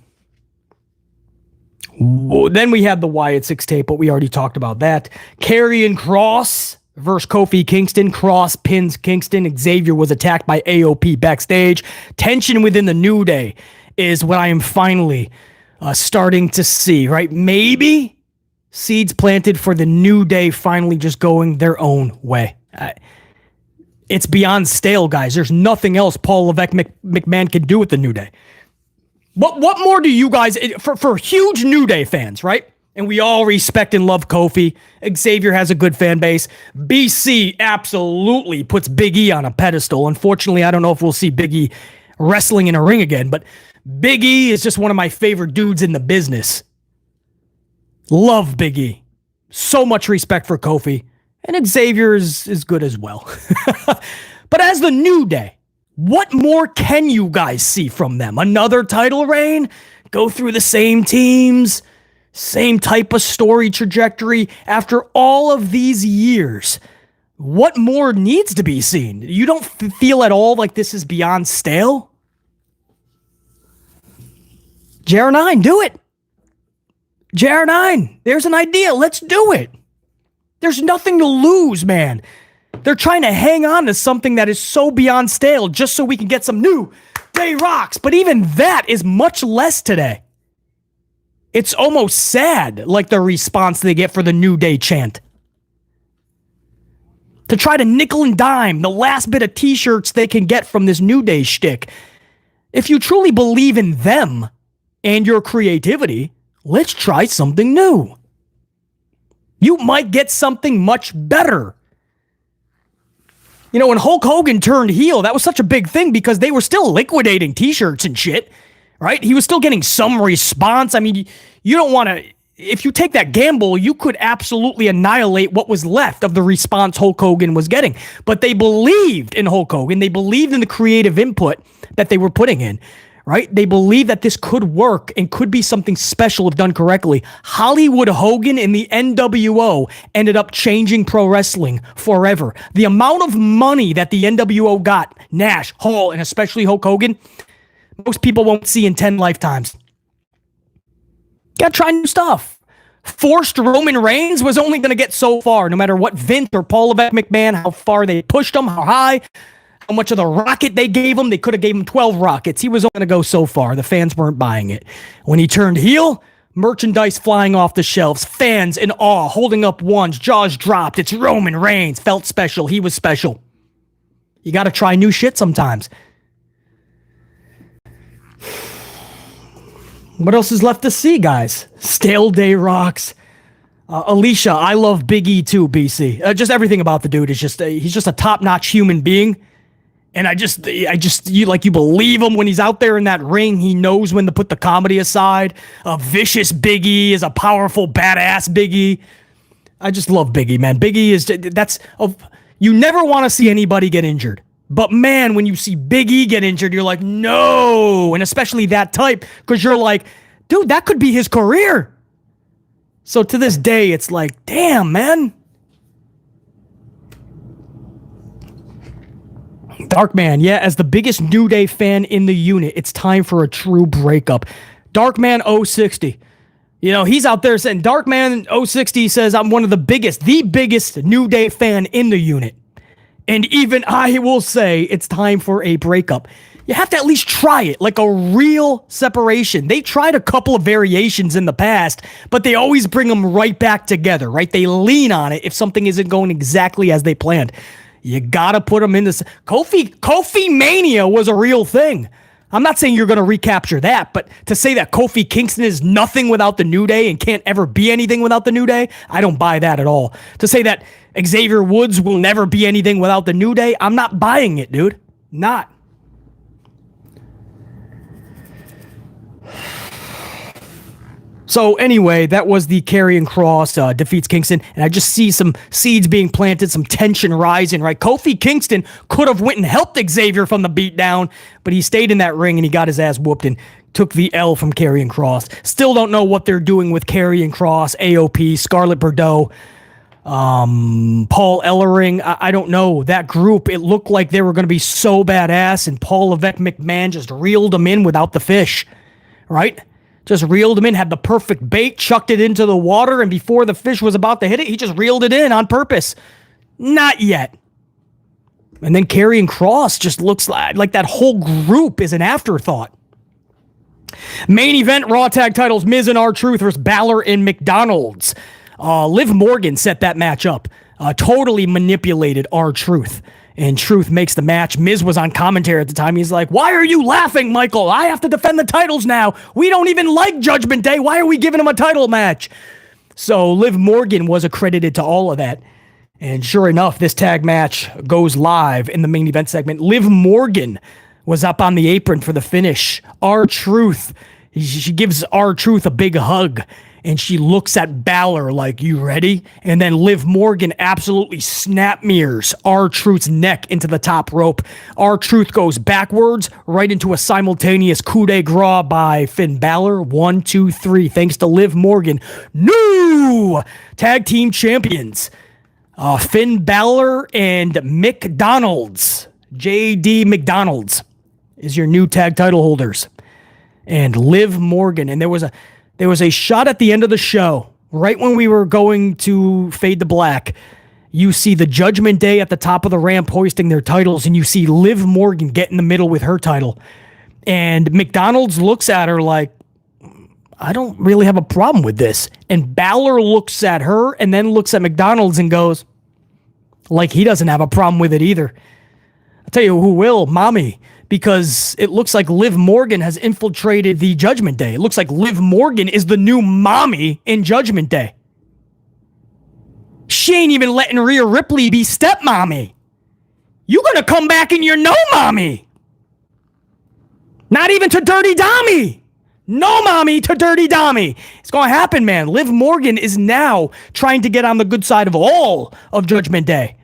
[SPEAKER 1] Then we had the Wyatt 6 tape, but we already talked about that. Karrion Kross versus Kofi Kingston. Kross pins Kingston. Xavier was attacked by AOP backstage. Tension within the New Day is what I am finally starting to see, right? Maybe seeds planted for the New Day finally just going their own way. It's beyond stale, guys. There's nothing else Paul Levesque McMahon can do with the New Day. But what more do you guys, for huge New Day fans, right? And we all respect and love Kofi. Xavier has a good fan base. BC absolutely puts Big E on a pedestal. Unfortunately, I don't know if we'll see Big E wrestling in a ring again, but Big E is just one of my favorite dudes in the business. Love Big E. So much respect for Kofi. And Xavier is good as well. But as the New Day, what more can you guys see from them? Another title reign? Go through the same teams? Same type of story trajectory? After all of these years, what more needs to be seen? You don't feel at all like this is beyond stale? JR9, do it. JR9, there's an idea. Let's do it. There's nothing to lose, man. They're trying to hang on to something that is so beyond stale just so we can get some New Day rocks. But even that is much less today. It's almost sad, like the response they get for the New Day chant. To try to nickel and dime the last bit of t-shirts they can get from this New Day shtick. If you truly believe in them and your creativity, let's try something new. You might get something much better. You know, when Hulk Hogan turned heel, that was such a big thing because they were still liquidating t-shirts and shit, right? He was still getting some response. I mean, you don't want to, if you take that gamble, you could absolutely annihilate what was left of the response Hulk Hogan was getting. But they believed in Hulk Hogan. They believed in the creative input that they were putting in, right? They believed that this could work and could be something special if done correctly. Hollywood Hogan and the NWO ended up changing pro wrestling forever. The amount of money that the NWO got, Nash, Hall, and especially Hulk Hogan, most people won't see in 10 lifetimes. Gotta try new stuff. Forced Roman Reigns was only going to get so far, no matter what Vince or Paul Levesque McMahon, how far they pushed him, how high, how much of the rocket they gave him. They could have gave him 12 rockets. He was only going to go so far. The fans weren't buying it. When he turned heel, merchandise flying off the shelves, fans in awe, holding up ones, jaws dropped. It's Roman Reigns. Felt special. He was special. You got to try new shit sometimes. What else is left to see, guys? Stale Day rocks. Alicia, I love Big E too, BC. Just everything about the dude is just, he's just a top-notch human being. And you believe him when he's out there in that ring. He knows when to put the comedy aside. A vicious Big E is a powerful, badass Big E. I just love Big E, man. Big E is, you never want to see anybody get injured. But man, when you see Big E get injured, you're like, no. And especially that type, because you're like, dude, that could be his career. So to this day, it's like, damn, man. Darkman, yeah, as the biggest New Day fan in the unit, it's time for a true breakup. Darkman 060. You know, he's out there saying, Darkman 060 says, I'm one of the biggest New Day fan in the unit. And even I will say it's time for a breakup. You have to at least try it, like a real separation. They tried a couple of variations in the past, but they always bring them right back together, right? They lean on it if something isn't going exactly as they planned. You gotta put them in this. Kofi Mania was a real thing. I'm not saying you're going to recapture that, but to say that Kofi Kingston is nothing without the New Day and can't ever be anything without the New Day, I don't buy that at all. To say that Xavier Woods will never be anything without the New Day, I'm not buying it, dude. Not. So anyway, that was the Karrion Kross defeats Kingston, and I just see some seeds being planted, some tension rising, right? Kofi Kingston could have went and helped Xavier from the beatdown, but he stayed in that ring and he got his ass whooped and took the L from Karrion Kross. Still don't know what they're doing with Karrion Kross, AOP, Scarlett Bordeaux, Paul Ellering. I don't know. That group, it looked like they were going to be so badass, and Paul Levesque McMahon just reeled them in without the fish, right? Just reeled him in, had the perfect bait, chucked it into the water, and before the fish was about to hit it, he just reeled it in on purpose. Not yet. And then Karrion Kross just looks like that whole group is an afterthought. Main event, Raw Tag Titles, Miz and R-Truth versus Baszler and McDonald's. Liv Morgan set that match up. Totally manipulated R-Truth. And Truth makes the match. Miz was on commentary at the time. He's like, why are you laughing, Michael? I have to defend the titles now. We don't even like Judgment Day. Why are we giving him a title match? So Liv Morgan was accredited to all of that. And sure enough, this tag match goes live in the main event segment. Liv Morgan was up on the apron for the finish. R-Truth, she gives R-Truth a big hug. And she looks at Baszler like, you ready? And then Liv Morgan absolutely snap mirrors R-Truth's neck into the top rope. R-Truth goes backwards right into a simultaneous coup de grace by Finn Baszler. 1, 2, 3. Thanks to Liv Morgan. New tag team champions. Finn Baszler and McDonald's. JD McDonald's is your new tag title holders. And Liv Morgan. And there was a shot at the end of the show, right when we were going to fade to black. You see the Judgment Day at the top of the ramp hoisting their titles, and you see Liv Morgan get in the middle with her title. And McDonald's looks at her like, I don't really have a problem with this. And Baszler looks at her and then looks at McDonald's and goes, like he doesn't have a problem with it either. I'll tell you who will, Mommy. Because it looks like Liv Morgan has infiltrated the Judgment Day. It looks like Liv Morgan is the new mommy in Judgment Day. She ain't even letting Rhea Ripley be stepmommy. You're going to come back and you're no mommy. Not even to Dirty Dommy. No mommy to Dirty Dommy. It's going to happen, man. Liv Morgan is now trying to get on the good side of all of Judgment Day.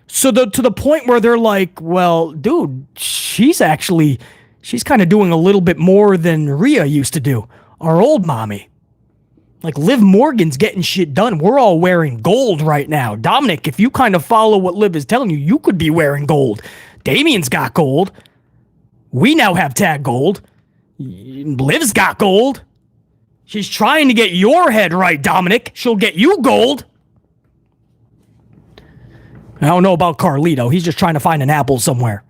[SPEAKER 1] So to the point where they're like, well, dude, she's kind of doing a little bit more than Rhea used to do. Our old mommy. Like, Liv Morgan's getting shit done. We're all wearing gold right now. Dominic, if you kind of follow what Liv is telling you, you could be wearing gold. Damien's got gold. We now have tag gold. Liv's got gold. She's trying to get your head right, Dominic. She'll get you gold. I don't know about Carlito. He's just trying to find an apple somewhere.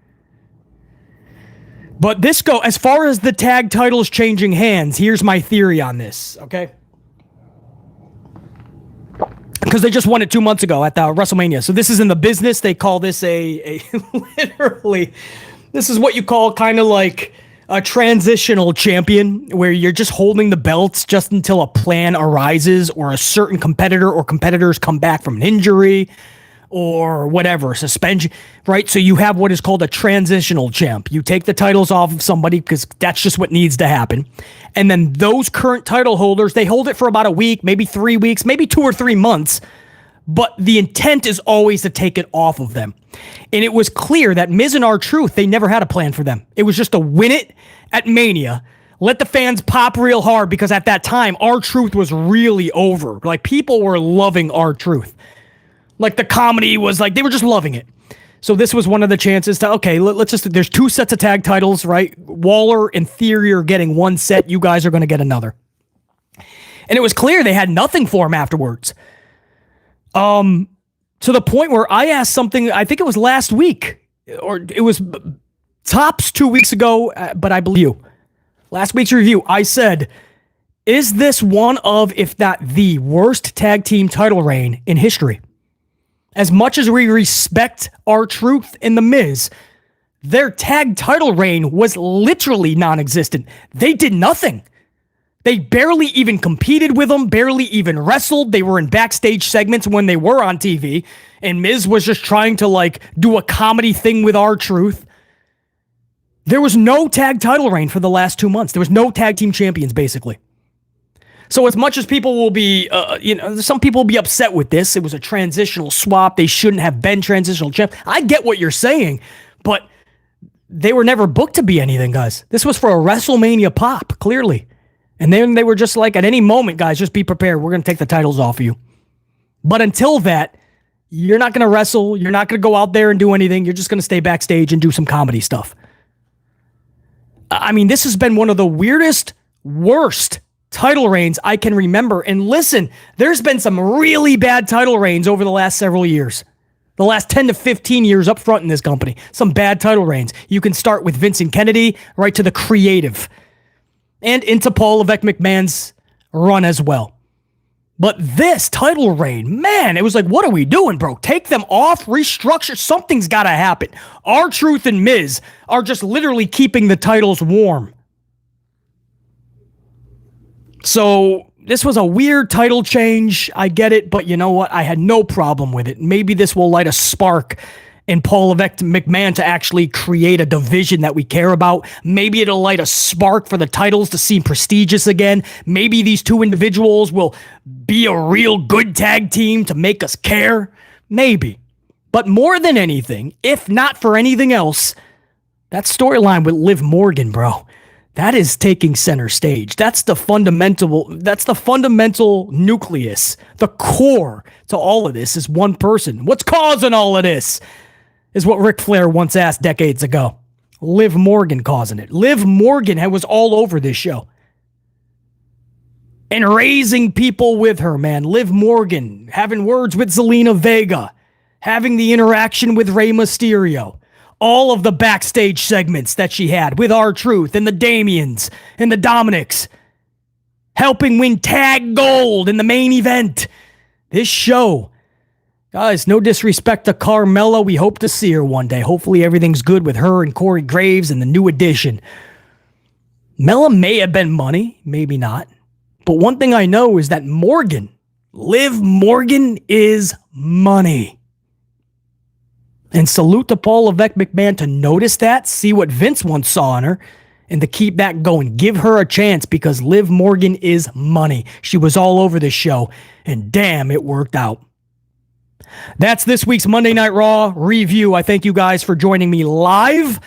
[SPEAKER 1] But as far as the tag titles changing hands, here's my theory on this, okay? Because they just won it 2 months ago at the WrestleMania. So this is in the business. They call this literally, this is what you call kind of like a transitional champion, where you're just holding the belts just until a plan arises or a certain competitor or competitors come back from an injury or whatever, suspension, right? So you have what is called a transitional champ. You take the titles off of somebody because that's just what needs to happen. And then those current title holders, they hold it for about a week, maybe 3 weeks, maybe 2 or 3 months. But the intent is always to take it off of them. And it was clear that Miz and R-Truth, they never had a plan for them. It was just to win it at Mania, let the fans pop real hard, because at that time, R-Truth was really over. Like, people were loving R-Truth. Like, the comedy was like, they were just loving it. So this was one of the chances to, okay, there's 2 sets of tag titles, right? Waller and Theory are getting 1 set. You guys are going to get another. And it was clear they had nothing for him afterwards. To the point where I asked something, I think it was last week, or it was tops 2 weeks ago, but I believe you. Last week's review, I said, is this one of, if not the worst tag team title reign in history? As much as we respect R-Truth and The Miz, their tag title reign was literally non-existent. They did nothing. They barely even competed with them, barely even wrestled. They were in backstage segments when they were on TV, and Miz was just trying to, like, do a comedy thing with R-Truth. There was no tag title reign for the last 2 months. There was no tag team champions, basically. So as much as people will be, some people will be upset with this, it was a transitional swap. They shouldn't have been transitional champ. I get what you're saying, but they were never booked to be anything, guys. This was for a WrestleMania pop, clearly. And then they were just like, at any moment, guys, just be prepared. We're going to take the titles off of you. But until that, you're not going to wrestle. You're not going to go out there and do anything. You're just going to stay backstage and do some comedy stuff. I mean, this has been one of the weirdest, worst title reigns I can remember. And listen, there's been some really bad title reigns over the last several years. The last 10 to 15 years up front in this company. Some bad title reigns. You can start with Vincent Kennedy right to the creative. And into Paul Levesque McMahon's run as well. But this title reign, man, it was like, what are we doing, bro? Take them off, restructure, something's got to happen. R-Truth and Miz are just literally keeping the titles warm. So this was a weird title change, I get it, but you know what? I had no problem with it. Maybe this will light a spark in Paul Levesque McMahon to actually create a division that we care about. Maybe it'll light a spark for the titles to seem prestigious again. Maybe these 2 individuals will be a real good tag team to make us care. Maybe. But more than anything, if not for anything else, that storyline with Liv Morgan, bro, that is taking center stage. That's the fundamental nucleus. The core to all of this is one person. What's causing all of this? Is what Ric Flair once asked decades ago. Liv Morgan causing it. Liv Morgan was all over this show. And raising people with her, man. Liv Morgan having words with Zelina Vega. Having the interaction with Rey Mysterio. All of the backstage segments that she had with R-Truth and the Damiens and the Dominics. Helping win tag gold in the main event. This show. Guys, no disrespect to Carmella. We hope to see her one day. Hopefully everything's good with her and Corey Graves and the new addition. Mella may have been money, maybe not. But one thing I know is that Liv Morgan is money. And salute to Paul Levesque McMahon to notice that, see what Vince once saw in her, and to keep that going. Give her a chance because Liv Morgan is money. She was all over this show, and damn, it worked out. That's this week's Monday Night Raw review. I thank you guys for joining me live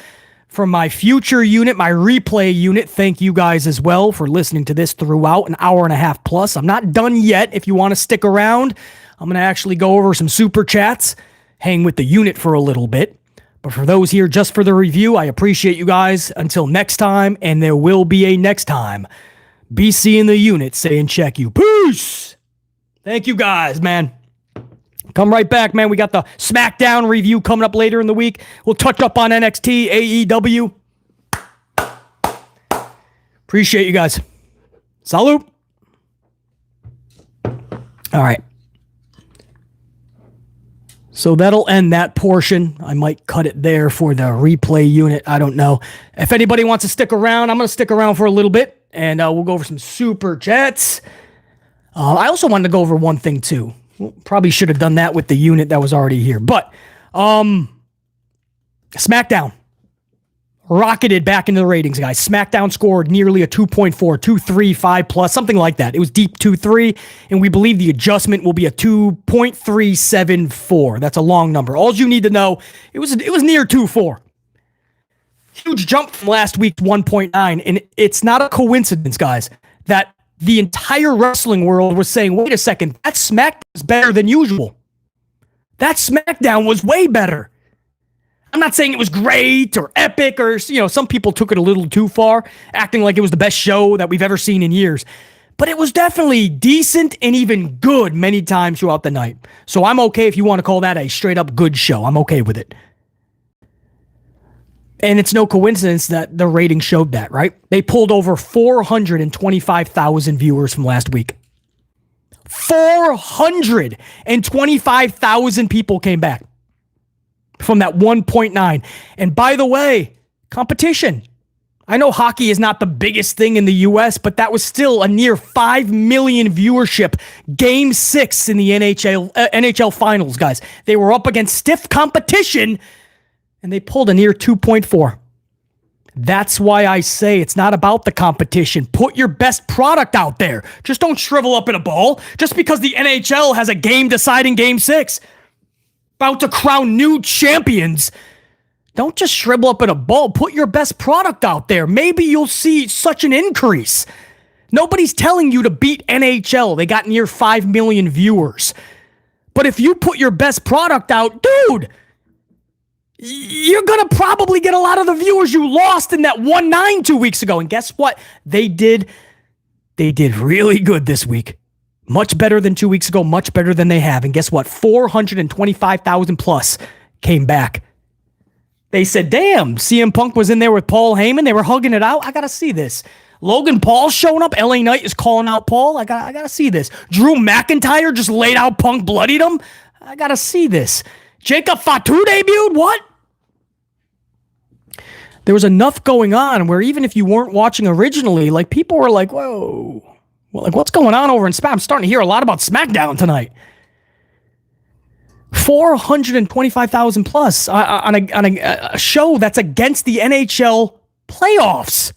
[SPEAKER 1] from my future unit, my replay unit. Thank you guys as well for listening to this throughout an hour and a half plus. I'm not done yet. If you want to stick around, I'm going to actually go over some super chats, hang with the unit for a little bit. But for those here just for the review, I appreciate you guys. Until next time, and there will be a next time. BC in the unit saying check you. Peace! Thank you guys, man. Come right back, man. We got the SmackDown review coming up later in the week. We'll touch up on NXT, AEW. Appreciate you guys. Salute. All right. So that'll end that portion. I might cut it there for the replay unit. I don't know. If anybody wants to stick around, I'm going to stick around for a little bit, and we'll go over some super chats. I also wanted to go over one thing, too. Probably should have done that with the unit that was already here. But SmackDown rocketed back into the ratings, guys. SmackDown scored nearly a 2.4, 2.35 plus, something like that. It was deep 2.3, and we believe the adjustment will be a 2.374. That's a long number. All you need to know, it was near 2.4. Huge jump from last week's 1.9, and it's not a coincidence, guys, that the entire wrestling world was saying, wait a second, that SmackDown is better than usual. That SmackDown was way better. I'm not saying it was great or epic or, some people took it a little too far, acting like it was the best show that we've ever seen in years. But it was definitely decent and even good many times throughout the night. So I'm okay if you want to call that a straight up good show. I'm okay with it. And it's no coincidence that the rating showed that, right? They pulled over 425,000 viewers from last week. 425,000 people came back from that 1.9. And by the way, competition. I know hockey is not the biggest thing in the U.S., but that was still a near 5 million viewership. Game 6 in the NHL Finals, guys. They were up against stiff competition, and they pulled a near 2.4. That's why I say it's not about the competition. Put your best product out there. Just don't shrivel up in a ball. Just because the NHL has a game-deciding Game 6, about to crown new champions, don't just shrivel up in a ball. Put your best product out there. Maybe you'll see such an increase. Nobody's telling you to beat NHL. They got near 5 million viewers. But if you put your best product out, dude, you're going to probably get a lot of the viewers you lost in that 1.9 2 weeks ago. And guess what? They did really good this week. Much better than 2 weeks ago, much better than they have. And guess what? 425,000 plus came back. They said, damn, CM Punk was in there with Paul Heyman. They were hugging it out. I got to see this. Logan Paul showing up. LA Knight is calling out Paul. I got to see this. Drew McIntyre just laid out Punk, bloodied him. I got to see this. Jacob Fatu debuted? What? There was enough going on where even if you weren't watching originally, like people were like, whoa, well, like what's going on over in SmackDown? I'm starting to hear a lot about SmackDown tonight. 425,000 plus on a show that's against the NHL playoffs.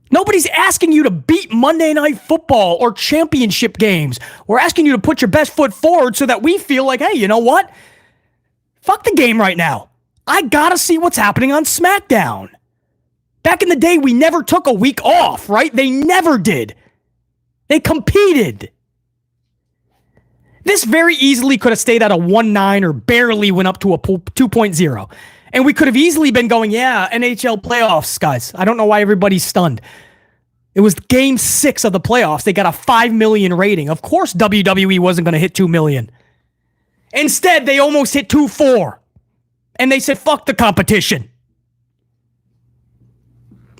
[SPEAKER 1] Nobody's asking you to beat Monday Night Football or championship games. We're asking you to put your best foot forward so that we feel like, hey, you know what? Fuck the game right now. I gotta see what's happening on SmackDown. Back in the day, we never took a week off, right? They never did. They competed. This very easily could have stayed at a 1.9 or barely went up to a 2.0. And we could have easily been going, yeah, NHL playoffs, guys. I don't know why everybody's stunned. It was Game 6 of the playoffs. They got a 5 million rating. Of course WWE wasn't going to hit 2 million. Instead, they almost hit 2.4. And they said, fuck the competition.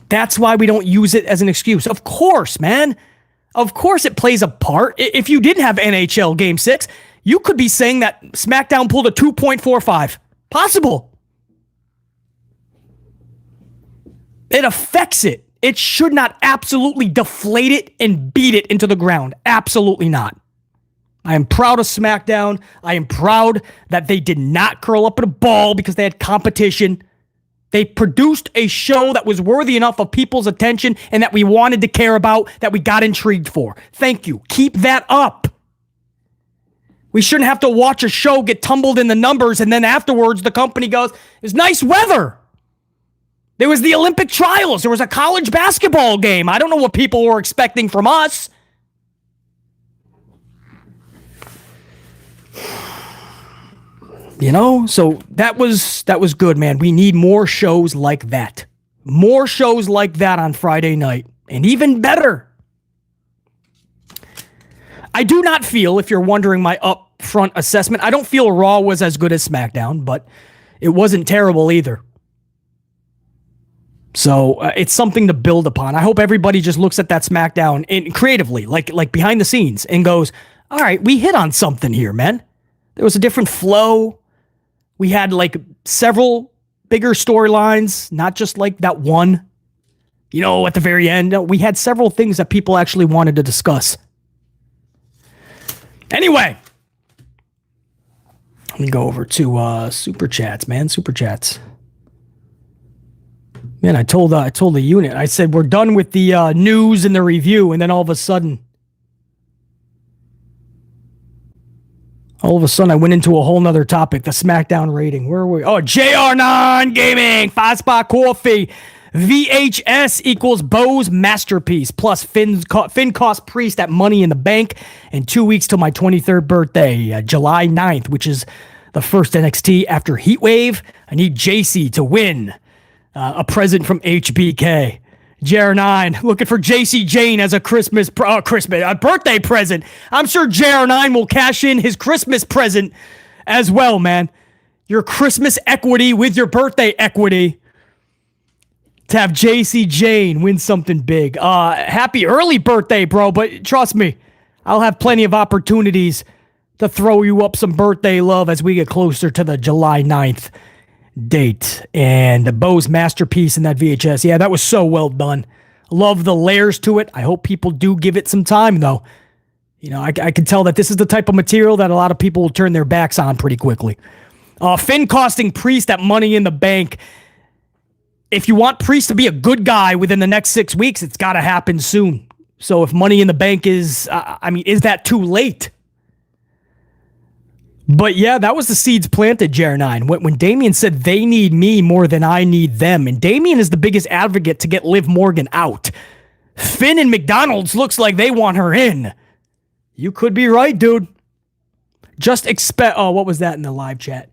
[SPEAKER 1] That's why we don't use it as an excuse. Of course, man. Of course it plays a part. If you didn't have NHL Game 6, you could be saying that SmackDown pulled a 2.45. Possible. It affects it. It should not absolutely deflate it and beat it into the ground. Absolutely not. I am proud of SmackDown. I am proud that they did not curl up in a ball because they had competition. They produced a show that was worthy enough of people's attention and that we wanted to care about, that we got intrigued for. Thank you. Keep that up. We shouldn't have to watch a show get tumbled in the numbers and then afterwards the company goes, it's nice weather. There was the Olympic trials. There was a college basketball game. I don't know what people were expecting from us. You know, so that was good, man. We need more shows like that. More shows like that on Friday night. And even better. I do not feel, if you're wondering my upfront assessment, I don't feel Raw was as good as SmackDown, but it wasn't terrible either. So it's something to build upon. I hope everybody just looks at that SmackDown and creatively, like behind the scenes, and goes, all right, we hit on something here, man. There was a different flow. We had like several bigger storylines, not just like that one, you know, at the very end. No, we had several things that people actually wanted to discuss. Anyway, let me go over to Super Chats, man. Super Chats. Man, I told the unit, I said, we're done with the news and the review, and then all of a sudden, I went into a whole nother topic, the SmackDown rating. Where are we? Oh, JR9 Gaming, 5-spot coffee. VHS equals Bo's masterpiece, plus Finn cost Priest at Money in the Bank, and 2 weeks till my 23rd birthday, July 9th, which is the first NXT after Heatwave. I need JC to win a present from HBK. JR9 looking for JC Jane as a birthday present. I'm sure JR9 will cash in his Christmas present as well, man. Your Christmas equity with your birthday equity to have JC Jane win something big. Happy early birthday, bro, but trust me, I'll have plenty of opportunities to throw you up some birthday love as we get closer to the July 9th date. And Bo's masterpiece in that VHS. Yeah, that was so well done. Love the layers to it. I hope people do give it some time, though. You know, I can tell that this is the type of material that a lot of people will turn their backs on pretty quickly. Finn costing Priest at Money in the Bank. If you want Priest to be a good guy within the next 6 weeks, it's got to happen soon. So if Money in the Bank is, is that too late? But yeah, that was the seeds planted, JR9. When Damien said they need me more than I need them, and Damien is the biggest advocate to get Liv Morgan out. Finn and McDonald's looks like they want her in. You could be right, dude. Just expect... Oh, what was that in the live chat?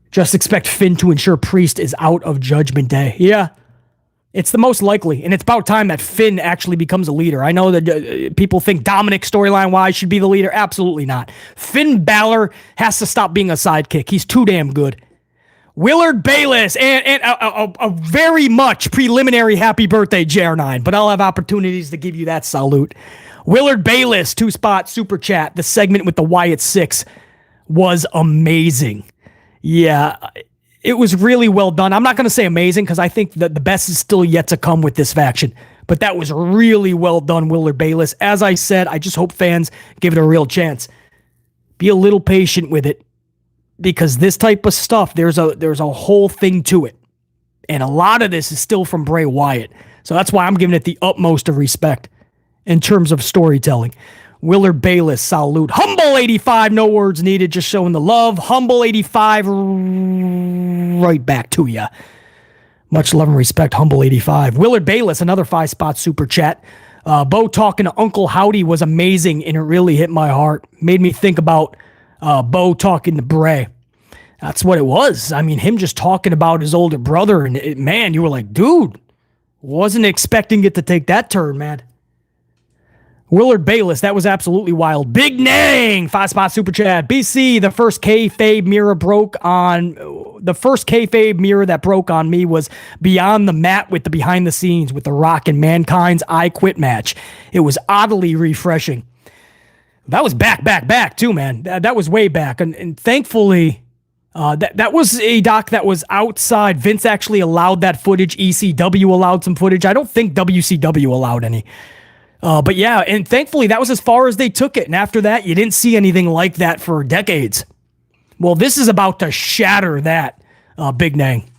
[SPEAKER 1] Just expect Finn to ensure Priest is out of Judgment Day. Yeah. It's the most likely, and it's about time that Finn actually becomes a leader. I know that people think Dominic storyline-wise should be the leader. Absolutely not. Finn Balor has to stop being a sidekick. He's too damn good. Willard Bayless, and a very much preliminary happy birthday, JR9, but I'll have opportunities to give you that salute. Willard Bayless, 2-spot super chat. The segment with the Wyatt 6 was amazing. Yeah, it was really well done. I'm not going to say amazing because I think that the best is still yet to come with this faction. But that was really well done, Willard Bayless. As I said, I just hope fans give it a real chance. Be a little patient with it because this type of stuff, there's a whole thing to it. And a lot of this is still from Bray Wyatt. So that's why I'm giving it the utmost of respect in terms of storytelling. Willard Bayless, salute. Humble 85, no words needed, just showing the love. Humble 85, right back to ya. Much love and respect, Humble 85. Willard Bayless, another 5-spot super chat. Bo talking to Uncle Howdy was amazing, and it really hit my heart. Made me think about Bo talking to Bray. That's what it was. I mean, him just talking about his older brother, and man, you were like, dude, wasn't expecting it to take that turn, man. Willard Bayless, that was absolutely wild. Big Nang, 5-spot super chat. BC, the first kayfabe mirror that broke on me was Beyond the Mat with the behind the scenes with The Rock and Mankind's I Quit match. It was oddly refreshing. That was back too, man. That was way back. And thankfully, that was a doc that was outside. Vince actually allowed that footage. ECW allowed some footage. I don't think WCW allowed any. But yeah, and thankfully that was as far as they took it. And after that, you didn't see anything like that for decades. Well, this is about to shatter that, Big Nang.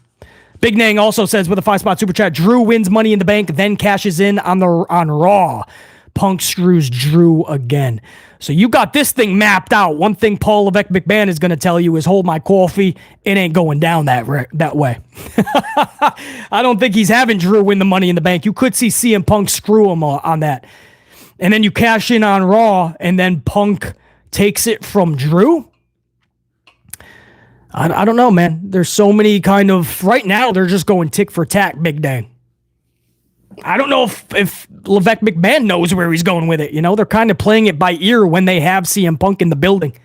[SPEAKER 1] Big Nang also says with a 5-spot super chat, Drew wins Money in the Bank, then cashes in on Raw. Punk screws Drew again. So you got this thing mapped out. One thing Paul Levesque McMahon is going to tell you is hold my coffee. It ain't going down that way. I don't think he's having Drew win the Money in the Bank. You could see CM Punk screw him on that. And then you cash in on Raw, and then Punk takes it from Drew. I don't know, man. There's so many kind of... Right now, they're just going tick for tack, Big Dang. I don't know if Levesque McMahon knows where he's going with it. You know, they're kind of playing it by ear when they have CM Punk in the building.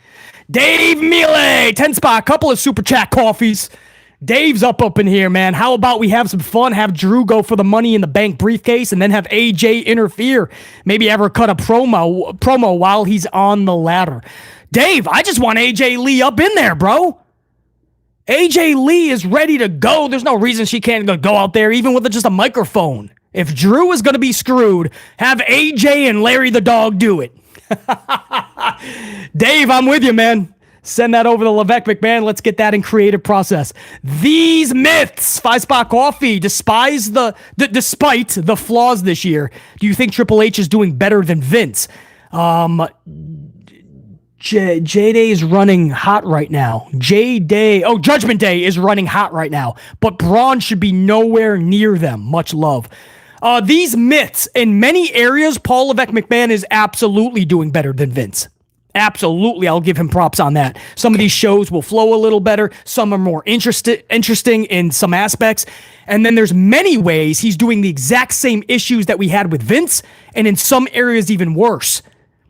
[SPEAKER 1] Dave Mealy, 10-spot, couple of super chat coffees. Dave's up in here, man. How about we have some fun, have Drew go for the Money in the Bank briefcase, and then have AJ interfere. Maybe have her cut a promo while he's on the ladder. Dave, I just want AJ Lee up in there, bro. AJ Lee is ready to go. There's no reason she can't go out there, even with just a microphone. If Drew is going to be screwed, have AJ and Larry the Dog do it. Dave, I'm with you, man. Send that over to Levesque McMahon. Let's get that in creative process. These myths, 5-spot coffee, despite the flaws this year, do you think Triple H is doing better than Vince? J-Day is running hot right now. Judgment Day is running hot right now. But Braun should be nowhere near them. Much love. These myths, in many areas, Paul Levesque McMahon is absolutely doing better than Vince. Absolutely, I'll give him props on that. Some of these shows will flow a little better. Some are more interesting in some aspects. And then there's many ways he's doing the exact same issues that we had with Vince, and in some areas even worse.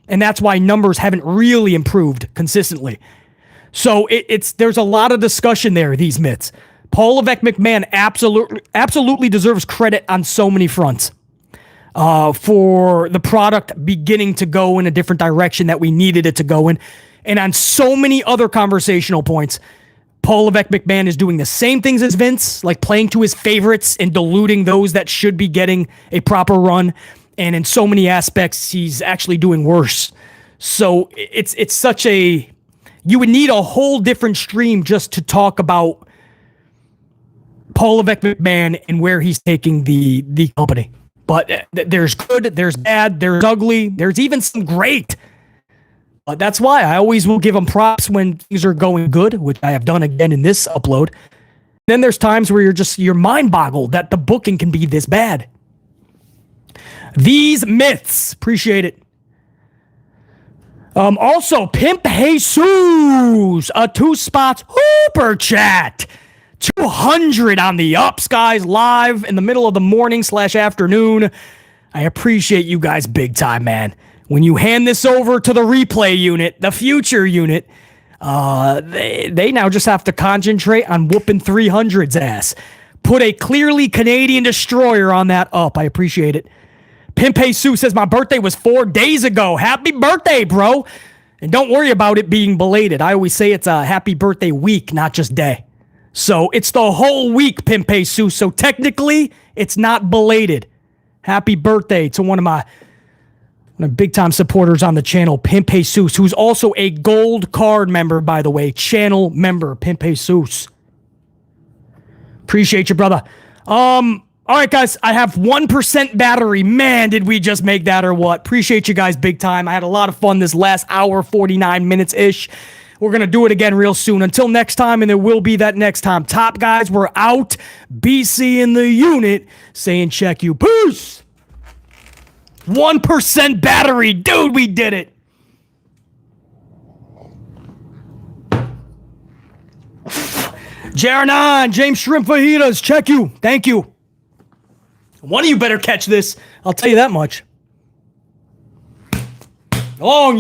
[SPEAKER 1] And that's why numbers haven't really improved consistently. So there's a lot of discussion there, these myths. Paul Levesque McMahon absolutely deserves credit on so many fronts for the product beginning to go in a different direction that we needed it to go in. And on so many other conversational points, Paul Levesque McMahon is doing the same things as Vince, like playing to his favorites and diluting those that should be getting a proper run. And in so many aspects, he's actually doing worse. So it's such a... You would need a whole different stream just to talk about Paul Levesque McMahon and where he's taking the company. But there's good, there's bad, there's ugly, there's even some great. But that's why I always will give him props when things are going good, which I have done again in this upload. Then there's times where you're mind boggled that the booking can be this bad. These myths. Appreciate it. Also, Pimp Jesus, a 2-spot super chat. 200 on the ups, guys, live in the middle of the morning / afternoon. I appreciate you guys big time, man. When you hand this over to the replay unit, the future unit, they now just have to concentrate on whooping 300's ass. Put a clearly Canadian destroyer on that up. I appreciate it. Pimp Jesus says, my birthday was 4 days ago. Happy birthday, bro. And don't worry about it being belated. I always say it's a happy birthday week, not just day. So it's the whole week, Pimp Jesus. So technically, it's not belated. Happy birthday to one of my big-time supporters on the channel, Pimp Jesus, who's also a gold card member, by the way. Channel member, Pimp Jesus. Appreciate you, brother. All right, guys, I have 1% battery. Man, did we just make that or what? Appreciate you guys big time. I had a lot of fun this last hour, 49 minutes-ish. We're going to do it again real soon. Until next time, and there will be that next time. Top guys, we're out. BC in the unit saying check you. Peace! 1% battery. Dude, we did it. JR9, James Shrimp Fajitas, check you. Thank you. One of you better catch this. I'll tell you that much. Long